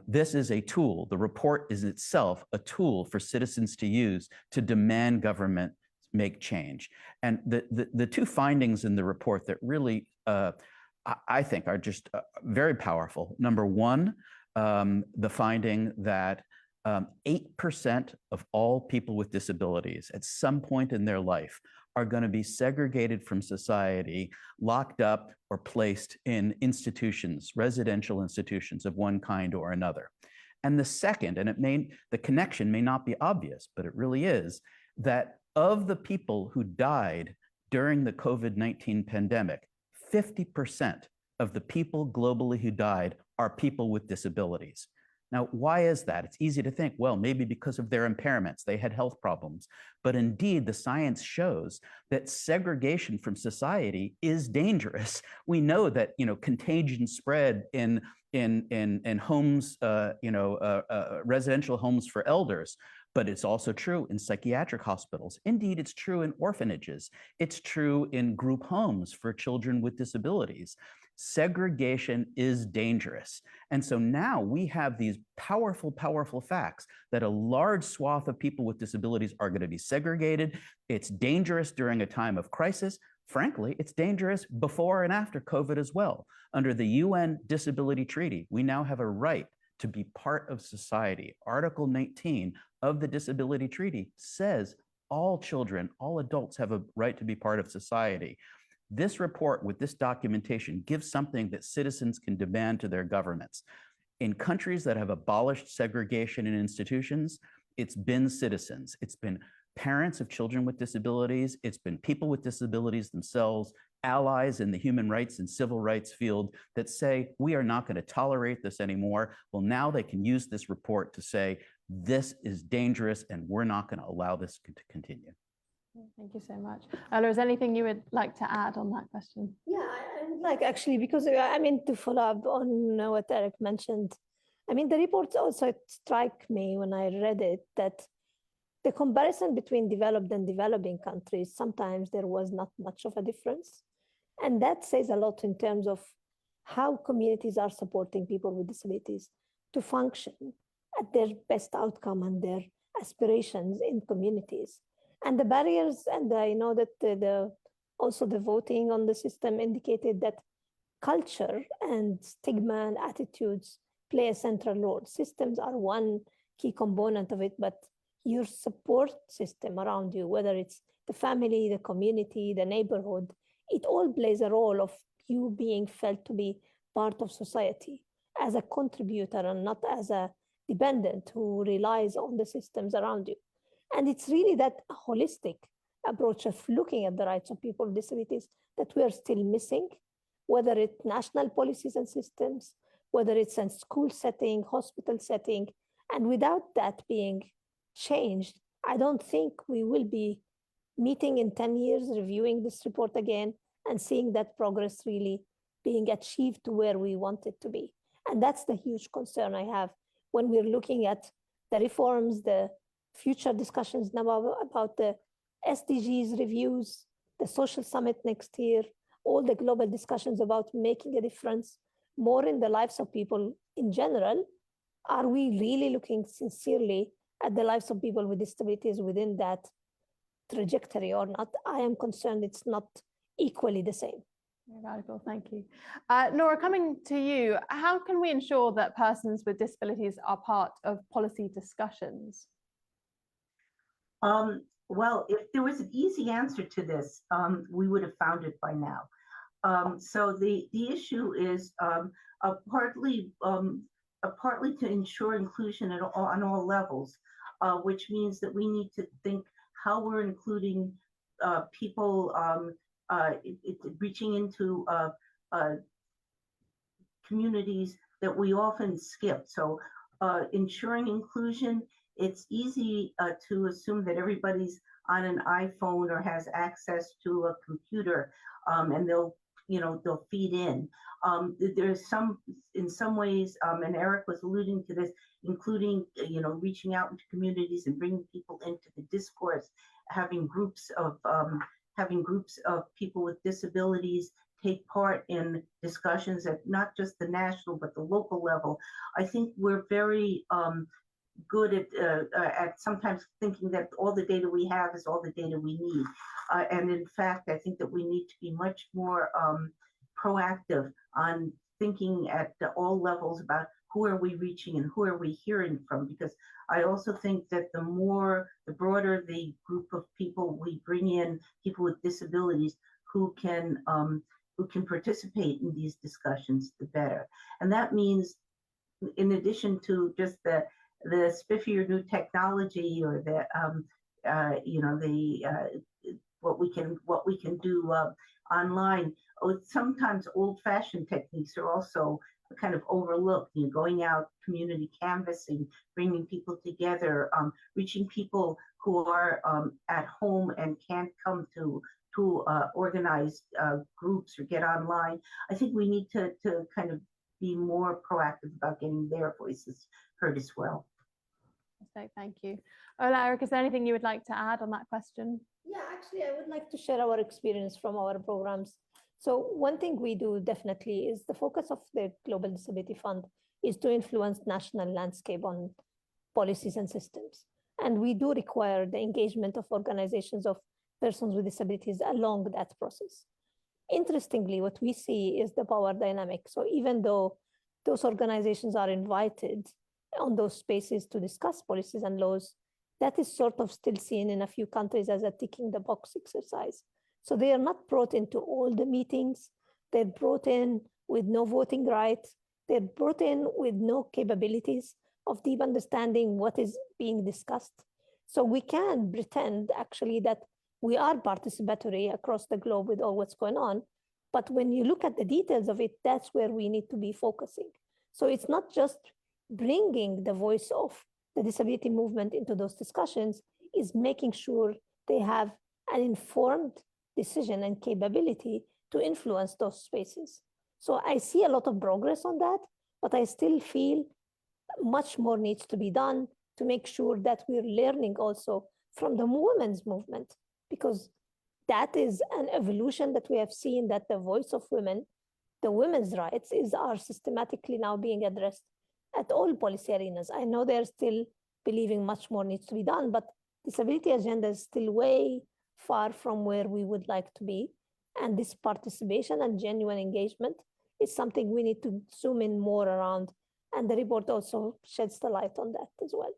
S6: This is a tool. The report is itself a tool for citizens to use to demand government make change. And the two findings in the report that really, I think, are just very powerful. Number one, the finding that 8% of all people with disabilities at some point in their life are going to be segregated from society, locked up or placed in institutions, residential institutions of one kind or another. And the second, and the connection may not be obvious, but it really is, that of the people who died during the COVID-19 pandemic, 50% of the people globally who died are people with disabilities. Now, why is that? It's easy to think, well, maybe because of their impairments, they had health problems. But indeed, the science shows that segregation from society is dangerous. We know that, contagion spread in homes, residential homes for elders, but it's also true in psychiatric hospitals. Indeed, it's true in orphanages. It's true in group homes for children with disabilities. Segregation is dangerous. And so now we have these powerful, powerful facts that a large swath of people with disabilities are going to be segregated. It's dangerous during a time of crisis. Frankly, it's dangerous before and after COVID as well. Under the UN Disability Treaty, we now have a right to be part of society. Article 19 of the Disability Treaty says all children, all adults have a right to be part of society. This report with this documentation gives something that citizens can demand to their governments. In countries that have abolished segregation in institutions, it's been citizens. It's been parents of children with disabilities. It's been people with disabilities themselves, allies in the human rights and civil rights field that say, we are not going to tolerate this anymore. Well, now they can use this report to say, this is dangerous and we're not going to allow this to continue.
S1: Thank you so much. Ola, is there anything you would like to add on that question?
S5: Yeah, I would like actually, because I mean, to follow up on what Eric mentioned, I mean, the report also struck me when I read it that the comparison between developed and developing countries, sometimes there was not much of a difference. And that says a lot in terms of how communities are supporting people with disabilities to function at their best outcome and their aspirations in communities. And the barriers, and I know that also the voting on the system indicated that culture and stigma and attitudes play a central role. Systems are one key component of it, but your support system around you, whether it's the family, the community, the neighborhood, it all plays a role of you being felt to be part of society as a contributor and not as a dependent who relies on the systems around you. And it's really that holistic approach of looking at the rights of people with disabilities that we're still missing, whether it's national policies and systems, whether it's in school setting, hospital setting. And without that being changed, I don't think we will be meeting in 10 years, reviewing this report again, and seeing that progress really being achieved to where we want it to be. And that's the huge concern I have when we're looking at the reforms, the future discussions now about the SDGs reviews, the social summit next year, all the global discussions about making a difference more in the lives of people in general. Are we really looking sincerely at the lives of people with disabilities within that trajectory or not? I am concerned it's not equally the same.
S1: Very valuable, thank you. Nora, coming to you, how can we ensure that persons with disabilities are part of policy discussions?
S7: Well, if there was an easy answer to this, we would have found it by now. So the issue is partly to ensure inclusion on all levels, which means that we need to think how we're including people, reaching into communities that we often skip. So ensuring inclusion, it's easy to assume that everybody's on an iPhone or has access to a computer, and they'll feed in. There's in some ways, and Eric was alluding to this, including, reaching out into communities and bringing people into the discourse, having groups of people with disabilities take part in discussions at not just the national, but the local level. I think we're very good at sometimes thinking that all the data we have is all the data we need. And in fact, I think that we need to be much more proactive on thinking at all levels about who are we reaching and who are we hearing from, because I also think that the broader the group of people we bring in, people with disabilities who can participate in these discussions, the better. And that means, in addition to just the spiffier new technology or what we can do online, sometimes old-fashioned techniques are also kind of overlooked. Going out, community canvassing, bringing people together, reaching people who are at home and can't come to organized groups or get online. I think we need to kind of be more proactive about getting their voices heard as well.
S1: So thank you. Ola, Eric, is there anything you would like to add on that question?
S5: Yeah, actually, I would like to share our experience from our programs. So one thing we do definitely is the focus of the Global Disability Fund is to influence national landscape on policies and systems. And we do require the engagement of organizations of persons with disabilities along that process. Interestingly, what we see is the power dynamic. So even though those organizations are invited on those spaces to discuss policies and laws, that is sort of still seen in a few countries as a ticking the box exercise. So they are not brought into all the meetings. They're brought in with no voting rights. They're brought in with no capabilities of deep understanding what is being discussed. So we can pretend actually that we are participatory across the globe with all what's going on. But when you look at the details of it, that's where we need to be focusing. So it's not just bringing the voice of the disability movement into those discussions, is making sure they have an informed decision and capability to influence those spaces. So I see a lot of progress on that, but I still feel much more needs to be done to make sure that we're learning also from the women's movement, because that is an evolution that we have seen, that the voice of women, the women's rights are systematically now being addressed at all policy arenas. I know they're still believing much more needs to be done, but disability agenda is still way far from where we would like to be. And this participation and genuine engagement is something we need to zoom in more around. And the report also sheds the light on that as well.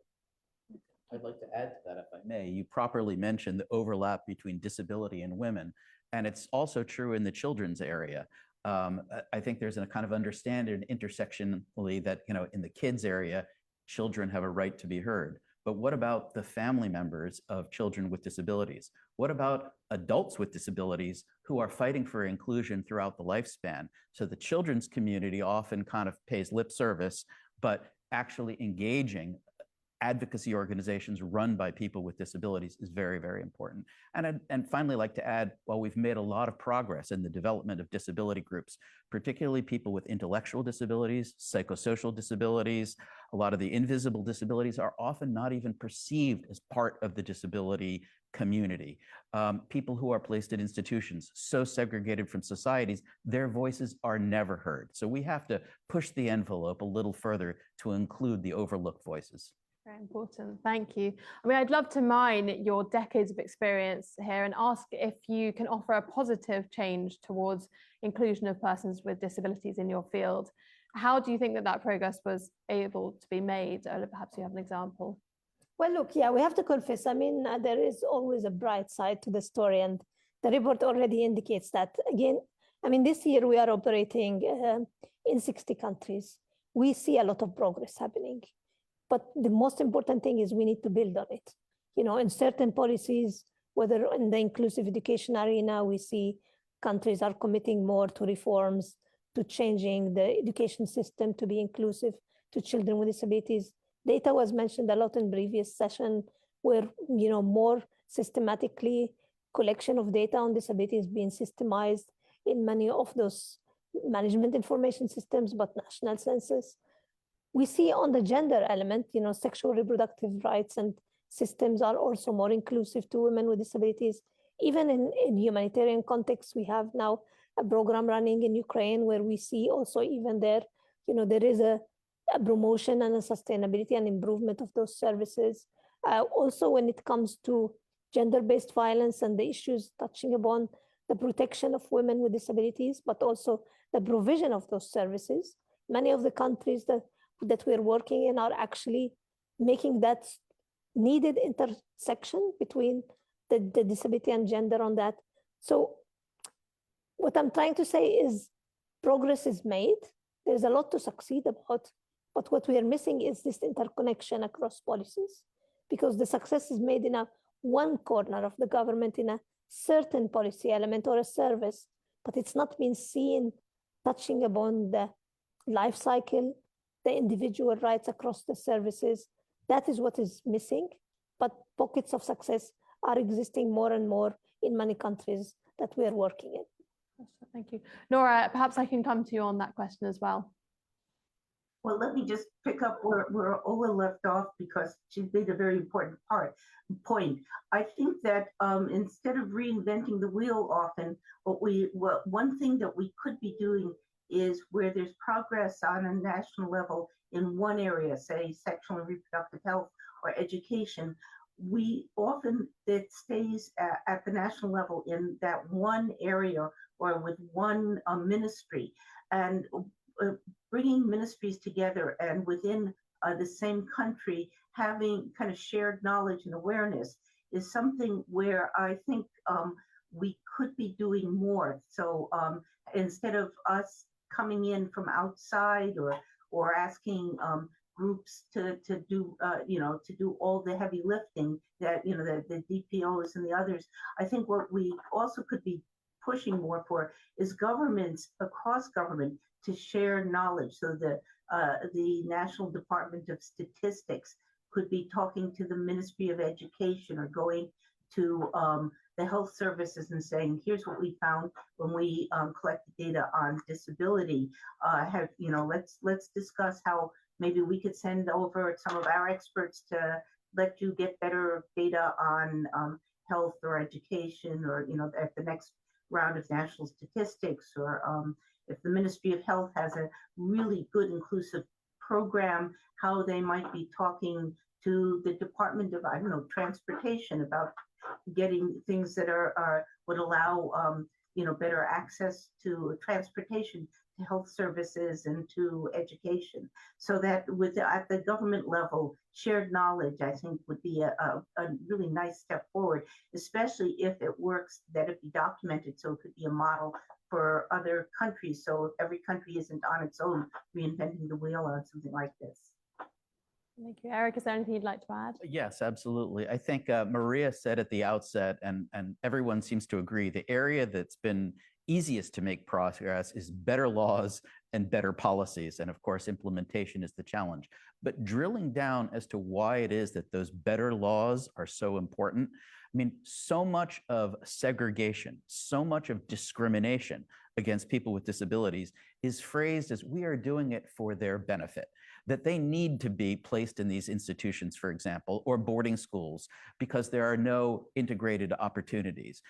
S6: I'd like to add to that, if I may. You properly mentioned the overlap between disability and women, and it's also true in the children's area. I think there's a kind of understanding intersectionally that, in the kids area, children have a right to be heard. But what about the family members of children with disabilities? What about adults with disabilities who are fighting for inclusion throughout the lifespan? So the children's community often kind of pays lip service, but actually engaging advocacy organizations run by people with disabilities is very, very important. And finally, like to add, while we've made a lot of progress in the development of disability groups, particularly people with intellectual disabilities, psychosocial disabilities, a lot of the invisible disabilities are often not even perceived as part of the disability community. People who are placed in institutions so segregated from societies, their voices are never heard. So we have to push the envelope a little further to include the overlooked voices.
S1: Very important. Thank you. I mean, I'd love to mine your decades of experience here and ask if you can offer a positive change towards inclusion of persons with disabilities in your field. How do you think that progress was able to be made? Or perhaps you have an example.
S5: Well, look, yeah, we have to confess. I mean, there is always a bright side to the story, and the report already indicates that. Again, I mean, this year we are operating in 60 countries. We see a lot of progress happening. But the most important thing is we need to build on it. In certain policies, whether in the inclusive education arena, we see countries are committing more to reforms, to changing the education system to be inclusive to children with disabilities. Data was mentioned a lot in previous session, where more systematically collection of data on disabilities being systemized in many of those management information systems, but national census. We see on the gender element, sexual reproductive rights and systems are also more inclusive to women with disabilities. Even in humanitarian contexts, we have now a program running in Ukraine where we see also even there, there is a promotion and a sustainability and improvement of those services. Also, when it comes to gender-based violence and the issues touching upon the protection of women with disabilities, but also the provision of those services, many of the countries that we're working in are actually making that needed intersection between the disability and gender on that. So what I'm trying to say is progress is made. There's a lot to succeed about, but what we are missing is this interconnection across policies, because the success is made in one corner of the government in a certain policy element or a service, but it's not been seen touching upon the life cycle, the individual rights across the services. That is what is missing, but pockets of success are existing more and more in many countries that we are working in.
S1: Thank you. Nora, perhaps I can come to you on that question as well.
S7: Well, let me just pick up where Ola left off, because she made a very important point. I think that instead of reinventing the wheel often, one thing that we could be doing is where there's progress on a national level in one area, say sexual and reproductive health or education, it stays at the national level in that one area or with one ministry. And bringing ministries together and within the same country, having kind of shared knowledge and awareness is something where I think we could be doing more. So instead of us coming in from outside or asking groups to do all the heavy lifting that the DPOs and the others, I think what we also could be pushing more for is governments across government to share knowledge. So the National Department of Statistics could be talking to the Ministry of Education or going to the health services and saying, here's what we found when we collected data on disability. Let's discuss how maybe we could send over some of our experts to let you get better data on health or education, or at the next round of national statistics, or if the Ministry of Health has a really good inclusive program, how they might be talking to the Department of, Transportation about getting things that would allow better access to transportation, to health services, and to education. So that at the government level, shared knowledge, I think, would be a really nice step forward, especially if it works, that it be documented so it could be a model for other countries. So every country isn't on its own reinventing the wheel on something like this.
S1: Thank you. Eric, is there anything you'd like to add?
S6: Yes, absolutely. I think Maria said at the outset, and everyone seems to agree, the area that's been easiest to make progress is better laws and better policies. And of course, implementation is the challenge. But drilling down as to why it is that those better laws are so important, I mean, so much of segregation, so much of discrimination against people with disabilities is phrased as we are doing it for their benefit, that they need to be placed in these institutions, for example, or boarding schools because there are no integrated opportunities.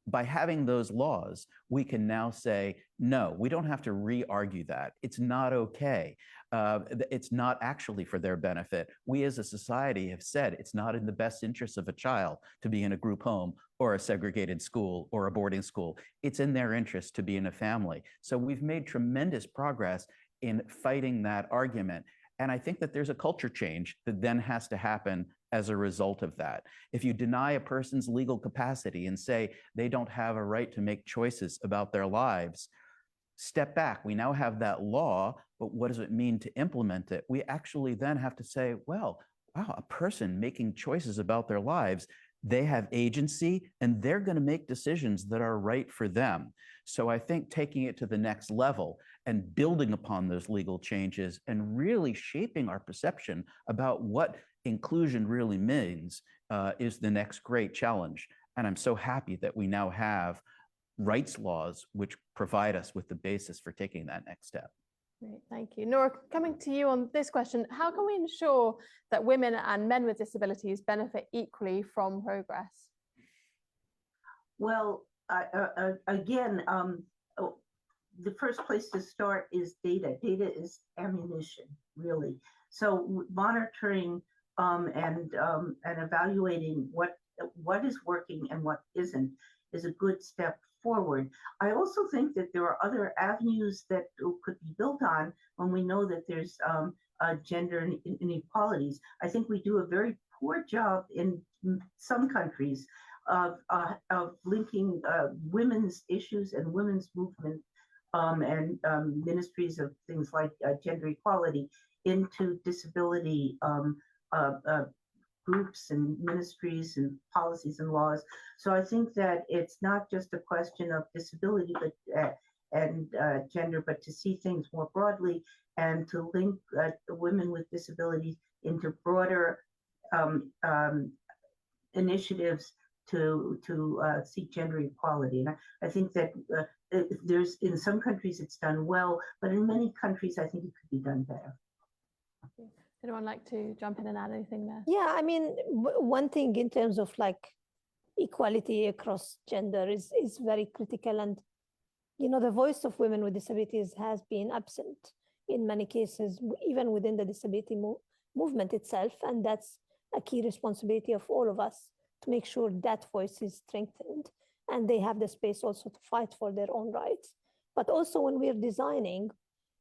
S6: By having those laws, we can now say, no, we don't have to re-argue that. It's not okay. It's not actually for their benefit. We as a society have said it's not in the best interest of a child to be in a group home or a segregated school or a boarding school. It's in their interest to be in a family. So we've made tremendous progress in fighting that argument. And I think that there's a culture change that then has to happen as a result of that. If you deny a person's legal capacity and say they don't have a right to make choices about their lives, step back. We now have that law, but what does it mean to implement it? We actually then have to say, well, wow, a person making choices about their lives, they have agency and they're going to make decisions that are right for them. So I think taking it to the next level and building upon those legal changes and really shaping our perception about what inclusion really means is the next great challenge. And I'm so happy that we now have rights laws which provide us with the basis for taking that next step.
S1: Great, thank you. Nora, coming to you on this question, how can we ensure that women and men with disabilities benefit equally from progress?
S7: Well, again, the first place to start is data. Data is ammunition, really. So monitoring and evaluating what is working and what isn't is a good step forward. I also think that there are other avenues that could be built on when we know that there's gender inequalities. I think we do a very poor job in some countries of linking women's issues and women's movement and ministries of things like gender equality into disability groups and ministries and policies and laws. So I think that it's not just a question of disability and gender, but to see things more broadly and to link women with disabilities into broader initiatives to seek gender equality. And I think that there's, in some countries it's done well, but in many countries I think it could be done better.
S1: Anyone like to jump in and add anything there?
S5: Yeah, I mean, one thing in terms of like equality across gender is very critical. And, you know, the voice of women with disabilities has been absent in many cases, even within the disability movement itself. And that's a key responsibility of all of us to make sure that voice is strengthened and they have the space also to fight for their own rights. But also when we're designing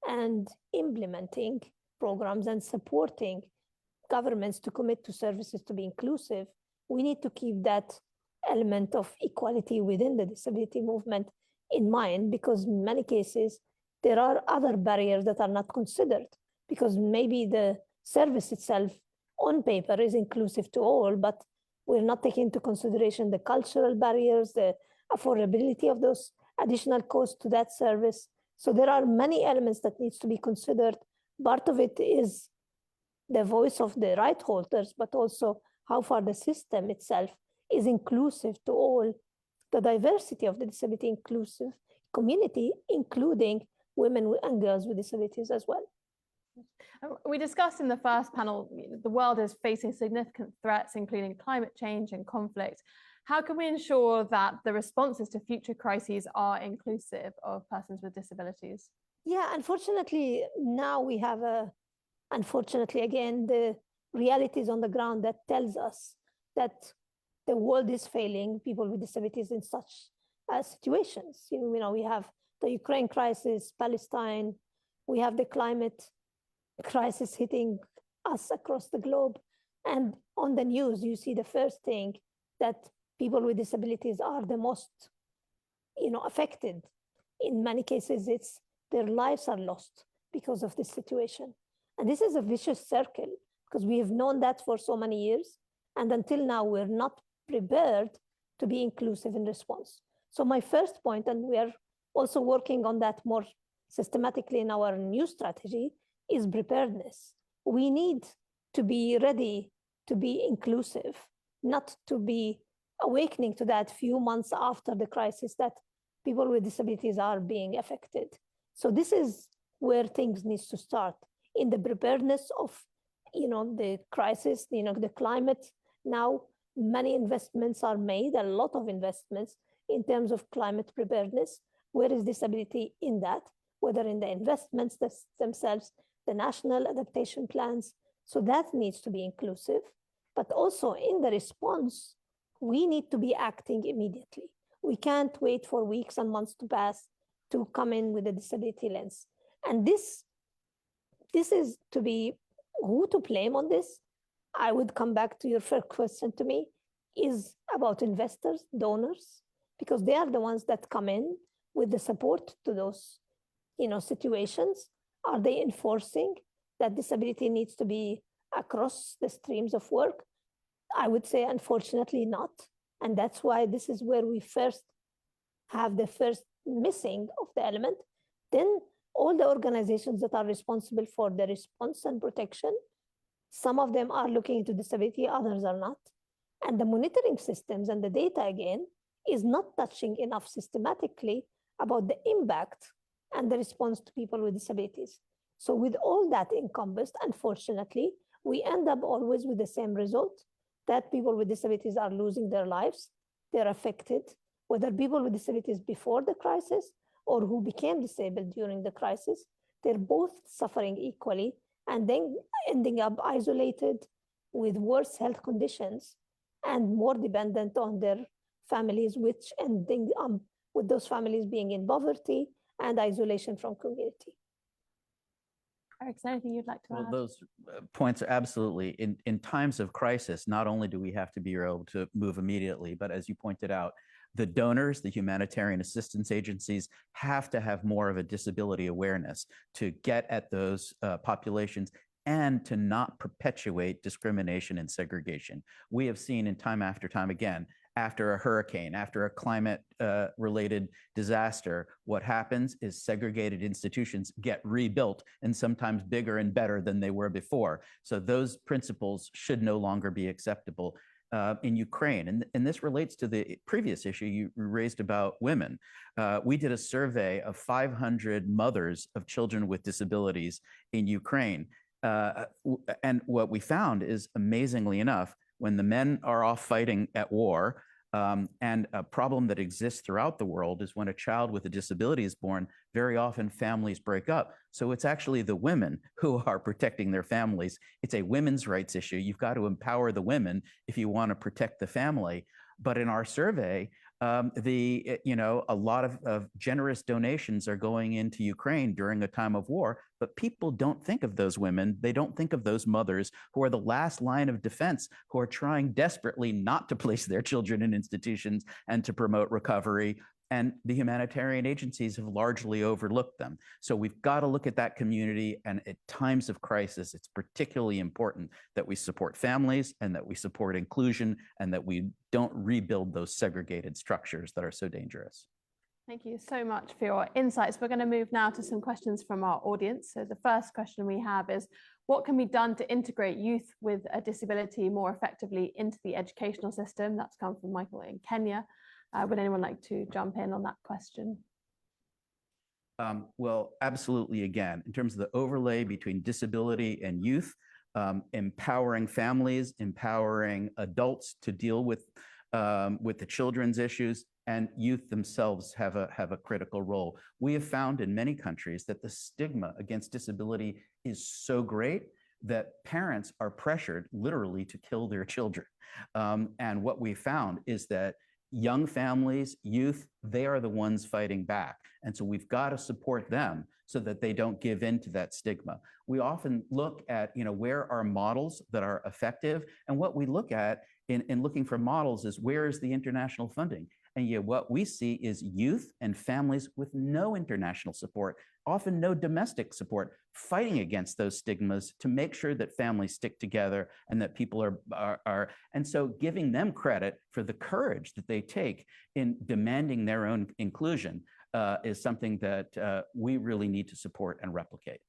S5: and implementing programs and supporting governments to commit to services to be inclusive, we need to keep that element of equality within the disability movement in mind, because in many cases, there are other barriers that are not considered, because maybe the service itself on paper is inclusive to all, but we're not taking into consideration the cultural barriers, the affordability of those additional costs to that service. So there are many elements that needs to be considered. Part of it is the voice of the right holders, but also how far the system itself is inclusive to all the diversity of the disability inclusive community, including women and girls with disabilities as well.
S1: We discussed in the first panel, the world is facing significant threats, including climate change and conflict. How can we ensure that the responses to future crises are inclusive of persons with disabilities?
S5: Yeah, unfortunately, now we have unfortunately, again, the realities on the ground that tells us that the world is failing people with disabilities in such situations. You know, we have the Ukraine crisis, Palestine, we have the climate crisis hitting us across the globe. And on the news, you see the first thing that people with disabilities are the most, affected. In many cases, it's their lives are lost because of this situation. And this is a vicious circle because we have known that for so many years. And until now, we're not prepared to be inclusive in response. So my first point, and we are also working on that more systematically in our new strategy, is preparedness. We need to be ready to be inclusive, not to be awakening to that few months after the crisis that people with disabilities are being affected. So this is where things need to start, in the preparedness of the crisis, the climate. Now many investments are made, a lot of investments in terms of climate preparedness. Where is disability in that? Whether in the investments themselves, the national adaptation plans. So that needs to be inclusive. But also in the response, we need to be acting immediately. We can't wait for weeks and months to pass to come in with a disability lens. And this is to be, who to blame on this? I would come back to your first question to me, is about investors, donors, because they are the ones that come in with the support to those situations. Are they enforcing that disability needs to be across the streams of work? I would say, unfortunately, not. And that's why this is where we first have the first missing of the element. Then all the organizations that are responsible for the response and protection, some of them are looking into disability, others are not. And the monitoring systems and the data, again, is not touching enough systematically about the impact and the response to people with disabilities. So with all that encompassed, unfortunately, we end up always with the same result, that people with disabilities are losing their lives, they're affected, whether people with disabilities before the crisis or who became disabled during the crisis, they're both suffering equally and then ending up isolated with worse health conditions and more dependent on their families, which ending with those families being in poverty and isolation from community.
S1: Eric, is there anything you'd like to add?
S6: Well, those points are absolutely. In times of crisis, not only do we have to be able to move immediately, but as you pointed out, the donors, the humanitarian assistance agencies have to have more of a disability awareness to get at those populations and to not perpetuate discrimination and segregation. We have seen in time after time again, after a hurricane, after a climate related disaster, what happens is segregated institutions get rebuilt and sometimes bigger and better than they were before. So those principles should no longer be acceptable in Ukraine. And this relates to the previous issue you raised about women. We did a survey of 500 mothers of children with disabilities in Ukraine. And what we found is, amazingly enough, when the men are off fighting at war, and a problem that exists throughout the world is when a child with a disability is born, very often families break up. So it's actually the women who are protecting their families. It's a women's rights issue. You've got to empower the women if you want to protect the family. But in our survey, a lot of generous donations are going into Ukraine during a time of war, but people don't think of those women. They don't think of those mothers who are the last line of defense, who are trying desperately not to place their children in institutions and to promote recovery. And the humanitarian agencies have largely overlooked them. So we've got to look at that community. And at times of crisis, it's particularly important that we support families and that we support inclusion and that we don't rebuild those segregated structures that are so dangerous.
S1: Thank you so much for your insights. We're going to move now to some questions from our audience. So the first question we have is, what can be done to integrate youth with a disability more effectively into the educational system? That's come from Michael in Kenya. Would anyone like to jump in on that question?
S6: Well, absolutely. Again, in terms of the overlay between disability and youth, empowering families, empowering adults to deal with the children's issues, and youth themselves have a critical role. We have found in many countries that the stigma against disability is so great that parents are pressured literally to kill their children. And what we found is that young families, youth, they are the ones fighting back. And so we've got to support them so that they don't give in to that stigma. We often look at, where are models that are effective? And what we look at in looking for models is, where is the international funding? And yet what we see is youth and families with no international support, often no domestic support, fighting against those stigmas to make sure that families stick together and that people are, and so giving them credit for the courage that they take in demanding their own inclusion is something that we really need to support and replicate.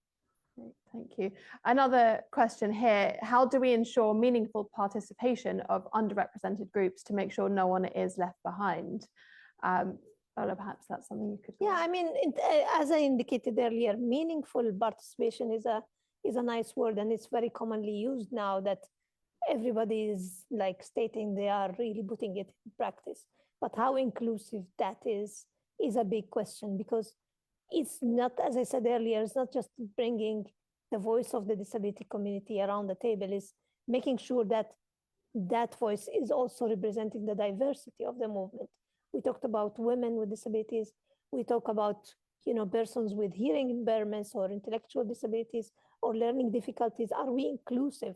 S1: Great, thank you. Another question here, how do we ensure meaningful participation of underrepresented groups to make sure no one is left behind? Ola, perhaps that's something you could.
S5: Yeah, I mean, as I indicated earlier, meaningful participation is a nice word, and it's very commonly used now that everybody is like stating they are really putting it in practice. But how inclusive that is a big question, because it's not, as I said earlier, it's not just bringing the voice of the disability community around the table, it's making sure that that voice is also representing the diversity of the movement. We talked about women with disabilities. We talk about, persons with hearing impairments or intellectual disabilities or learning difficulties. Are we inclusive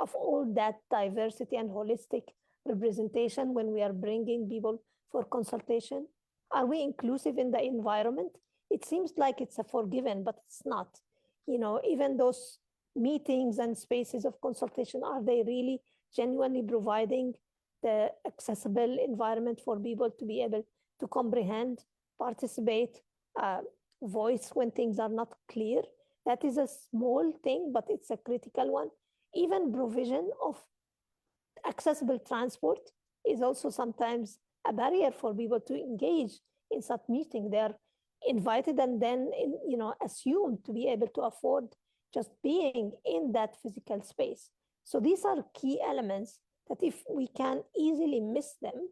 S5: of all that diversity and holistic representation when we are bringing people for consultation? Are we inclusive in the environment? It seems like it's a forgiven, but it's not. Even those meetings and spaces of consultation, are they really genuinely providing the accessible environment for people to be able to comprehend, participate, voice when things are not clear? That is a small thing, but it's a critical one. Even provision of accessible transport is also sometimes a barrier for people to engage in such meeting. They are invited and then assumed to be able to afford just being in that physical space. So these are key elements that if we can easily miss them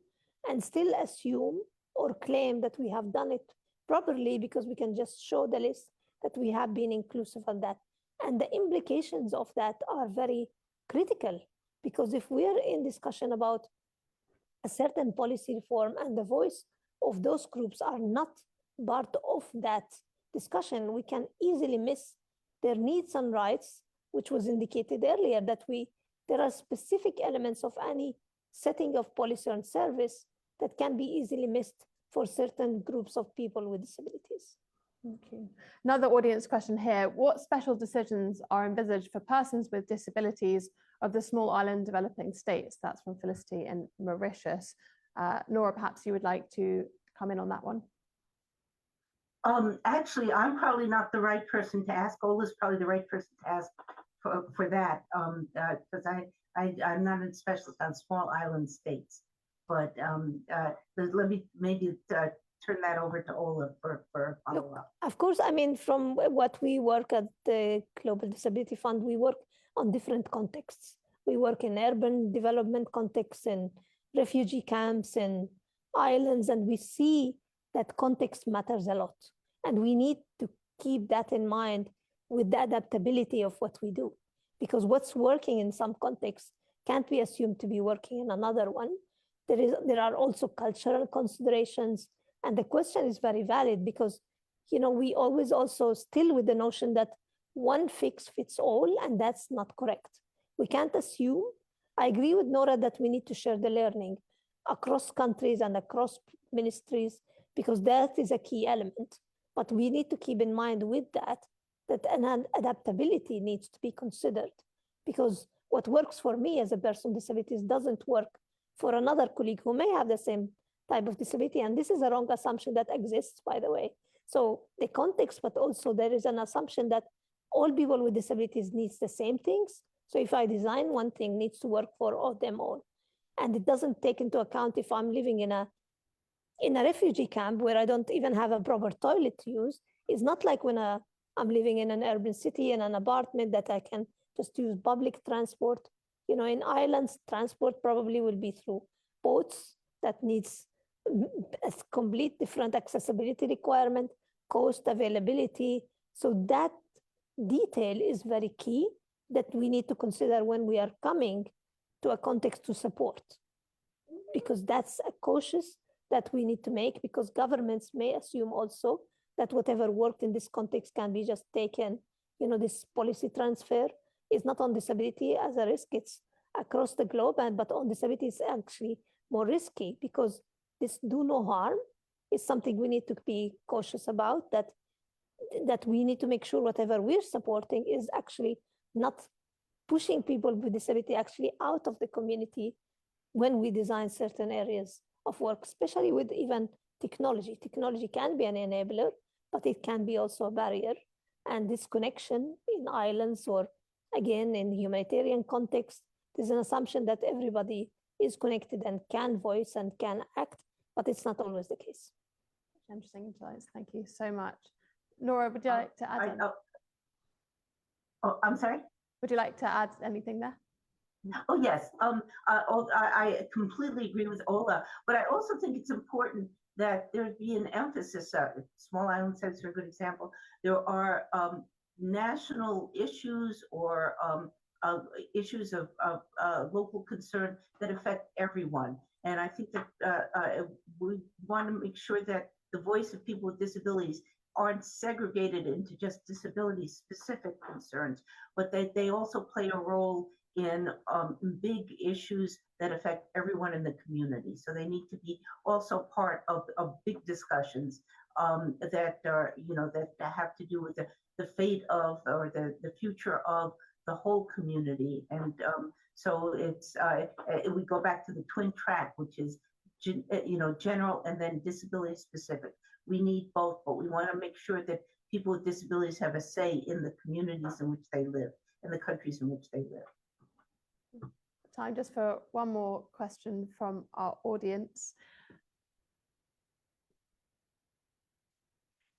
S5: and still assume or claim that we have done it properly because we can just show the list that we have been inclusive of that. And the implications of that are very critical, because if we are in discussion about a certain policy reform and the voice of those groups are not part of that discussion, we can easily miss their needs and rights, which was indicated earlier, that there are specific elements of any setting of policy and service that can be easily missed for certain groups of people with disabilities.
S1: Thank you. Another audience question here. What special decisions are envisaged for persons with disabilities of the small island developing states? That's from Felicity in Mauritius. Nora, perhaps you would like to come in on that one.
S7: Actually, I'm probably not the right person to ask. Ola's probably the right person to ask for that, because I'm not a specialist on small island states. But let me maybe turn that over to Ola for follow-up.
S5: Of course, I mean, from what we work at the Global Disability Fund, we work on different contexts. We work in urban development contexts, in refugee camps, in islands, and we see that context matters a lot. And we need to keep that in mind with the adaptability of what we do, because what's working in some contexts can't be assumed to be working in another one. There are also cultural considerations, and the question is very valid, because we always also still with the notion that one fix fits all, and that's not correct. We can't assume. I agree with Nora that we need to share the learning across countries and across ministries, because that is a key element. But we need to keep in mind with that an adaptability needs to be considered, because what works for me as a person with disabilities doesn't work for another colleague who may have the same type of disability. And this is a wrong assumption that exists, by the way. So the context, but also there is an assumption that all people with disabilities needs the same things. So if I design one thing, it needs to work for all them all. And it doesn't take into account if I'm living in a refugee camp where I don't even have a proper toilet to use. It's not like when I'm living in an urban city in an apartment that I can just use public transport. You know, in islands, transport probably will be through boats that needs a complete different accessibility requirement, cost, availability. So that detail is very key that we need to consider when we are coming to a context to support, because that's a cautious that we need to make, because governments may assume also that whatever worked in this context can be just taken, you know, this policy transfer is not on disability as a risk, it's across the globe, but on disability is actually more risky, because this do no harm is something we need to be cautious about, that we need to make sure whatever we're supporting is actually not pushing people with disability actually out of the community when we design certain areas of work, especially with even technology. Technology can be an enabler, but it can be also a barrier. And this connection in islands or again in humanitarian context, there's an assumption that everybody is connected and can voice and can act, but it's not always the case.
S1: Interesting insights. Thank you so much. Nora, would you like to add?
S7: I'm sorry?
S1: Would you like to add anything there?
S7: Oh, yes. I completely agree with Ola, but I also think it's important that there be an emphasis. Small Island States are a good example. There are national issues or issues of local concern that affect everyone. And I think that we want to make sure that the voice of people with disabilities aren't segregated into just disability-specific concerns, but that they also play a role in big issues that affect everyone in the community. So they need to be also part of big discussions that are, you know, that have to do with the fate of or the future of the whole community. And so it's we go back to the twin track, which is you know, general and then disability specific. We need both, but we want to make sure that people with disabilities have a say in the communities in which they live, in the countries in which they live.
S1: Time just for one more question from our audience.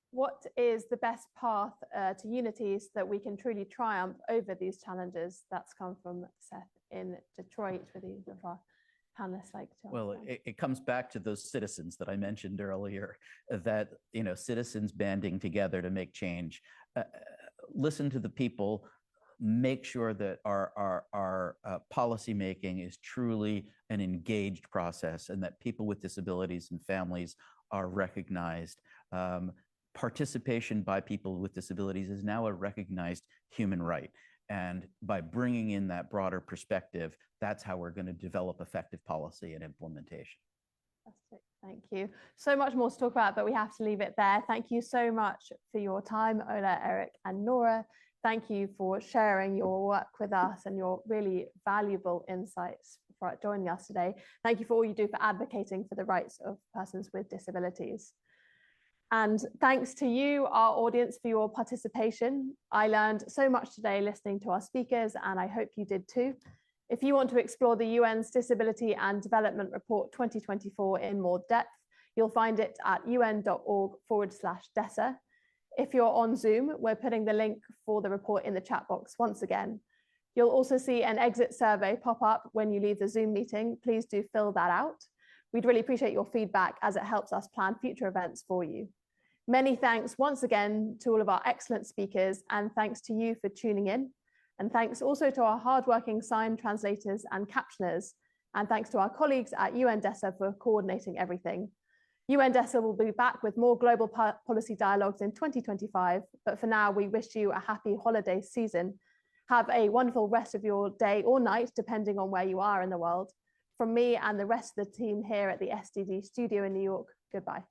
S1: What is the best path to unity so that we can truly triumph over these challenges? That's come from Seth in Detroit. With either of our panelists like to.
S6: Well, it comes back to those citizens that I mentioned earlier, that, you know, citizens banding together to make change. Listen to the people, make sure that our policy making is truly an engaged process and that people with disabilities and families are recognized. Participation by people with disabilities is now a recognized human right. And by bringing in that broader perspective, that's how we're going to develop effective policy and implementation.
S1: Fantastic. Thank you. So much more to talk about, but we have to leave it there. Thank you so much for your time, Ola, Eric, and Nora. Thank you for sharing your work with us and your really valuable insights for joining us today. Thank you for all you do for advocating for the rights of persons with disabilities. And thanks to you, our audience, for your participation. I learned so much today listening to our speakers, and I hope you did too. If you want to explore the UN's Disability and Development Report 2024 in more depth, you'll find it at un.org/DESA. If you're on Zoom, we're putting the link for the report in the chat box once again. You'll also see an exit survey pop up when you leave the Zoom meeting. Please do fill that out. We'd really appreciate your feedback as it helps us plan future events for you. Many thanks once again to all of our excellent speakers, and thanks to you for tuning in. And thanks also to our hardworking sign translators and captioners. And thanks to our colleagues at UN DESA for coordinating everything. UN DESA will be back with more global policy dialogues in 2025. But for now, we wish you a happy holiday season. Have a wonderful rest of your day or night, depending on where you are in the world. From me and the rest of the team here at the SDG studio in New York, goodbye.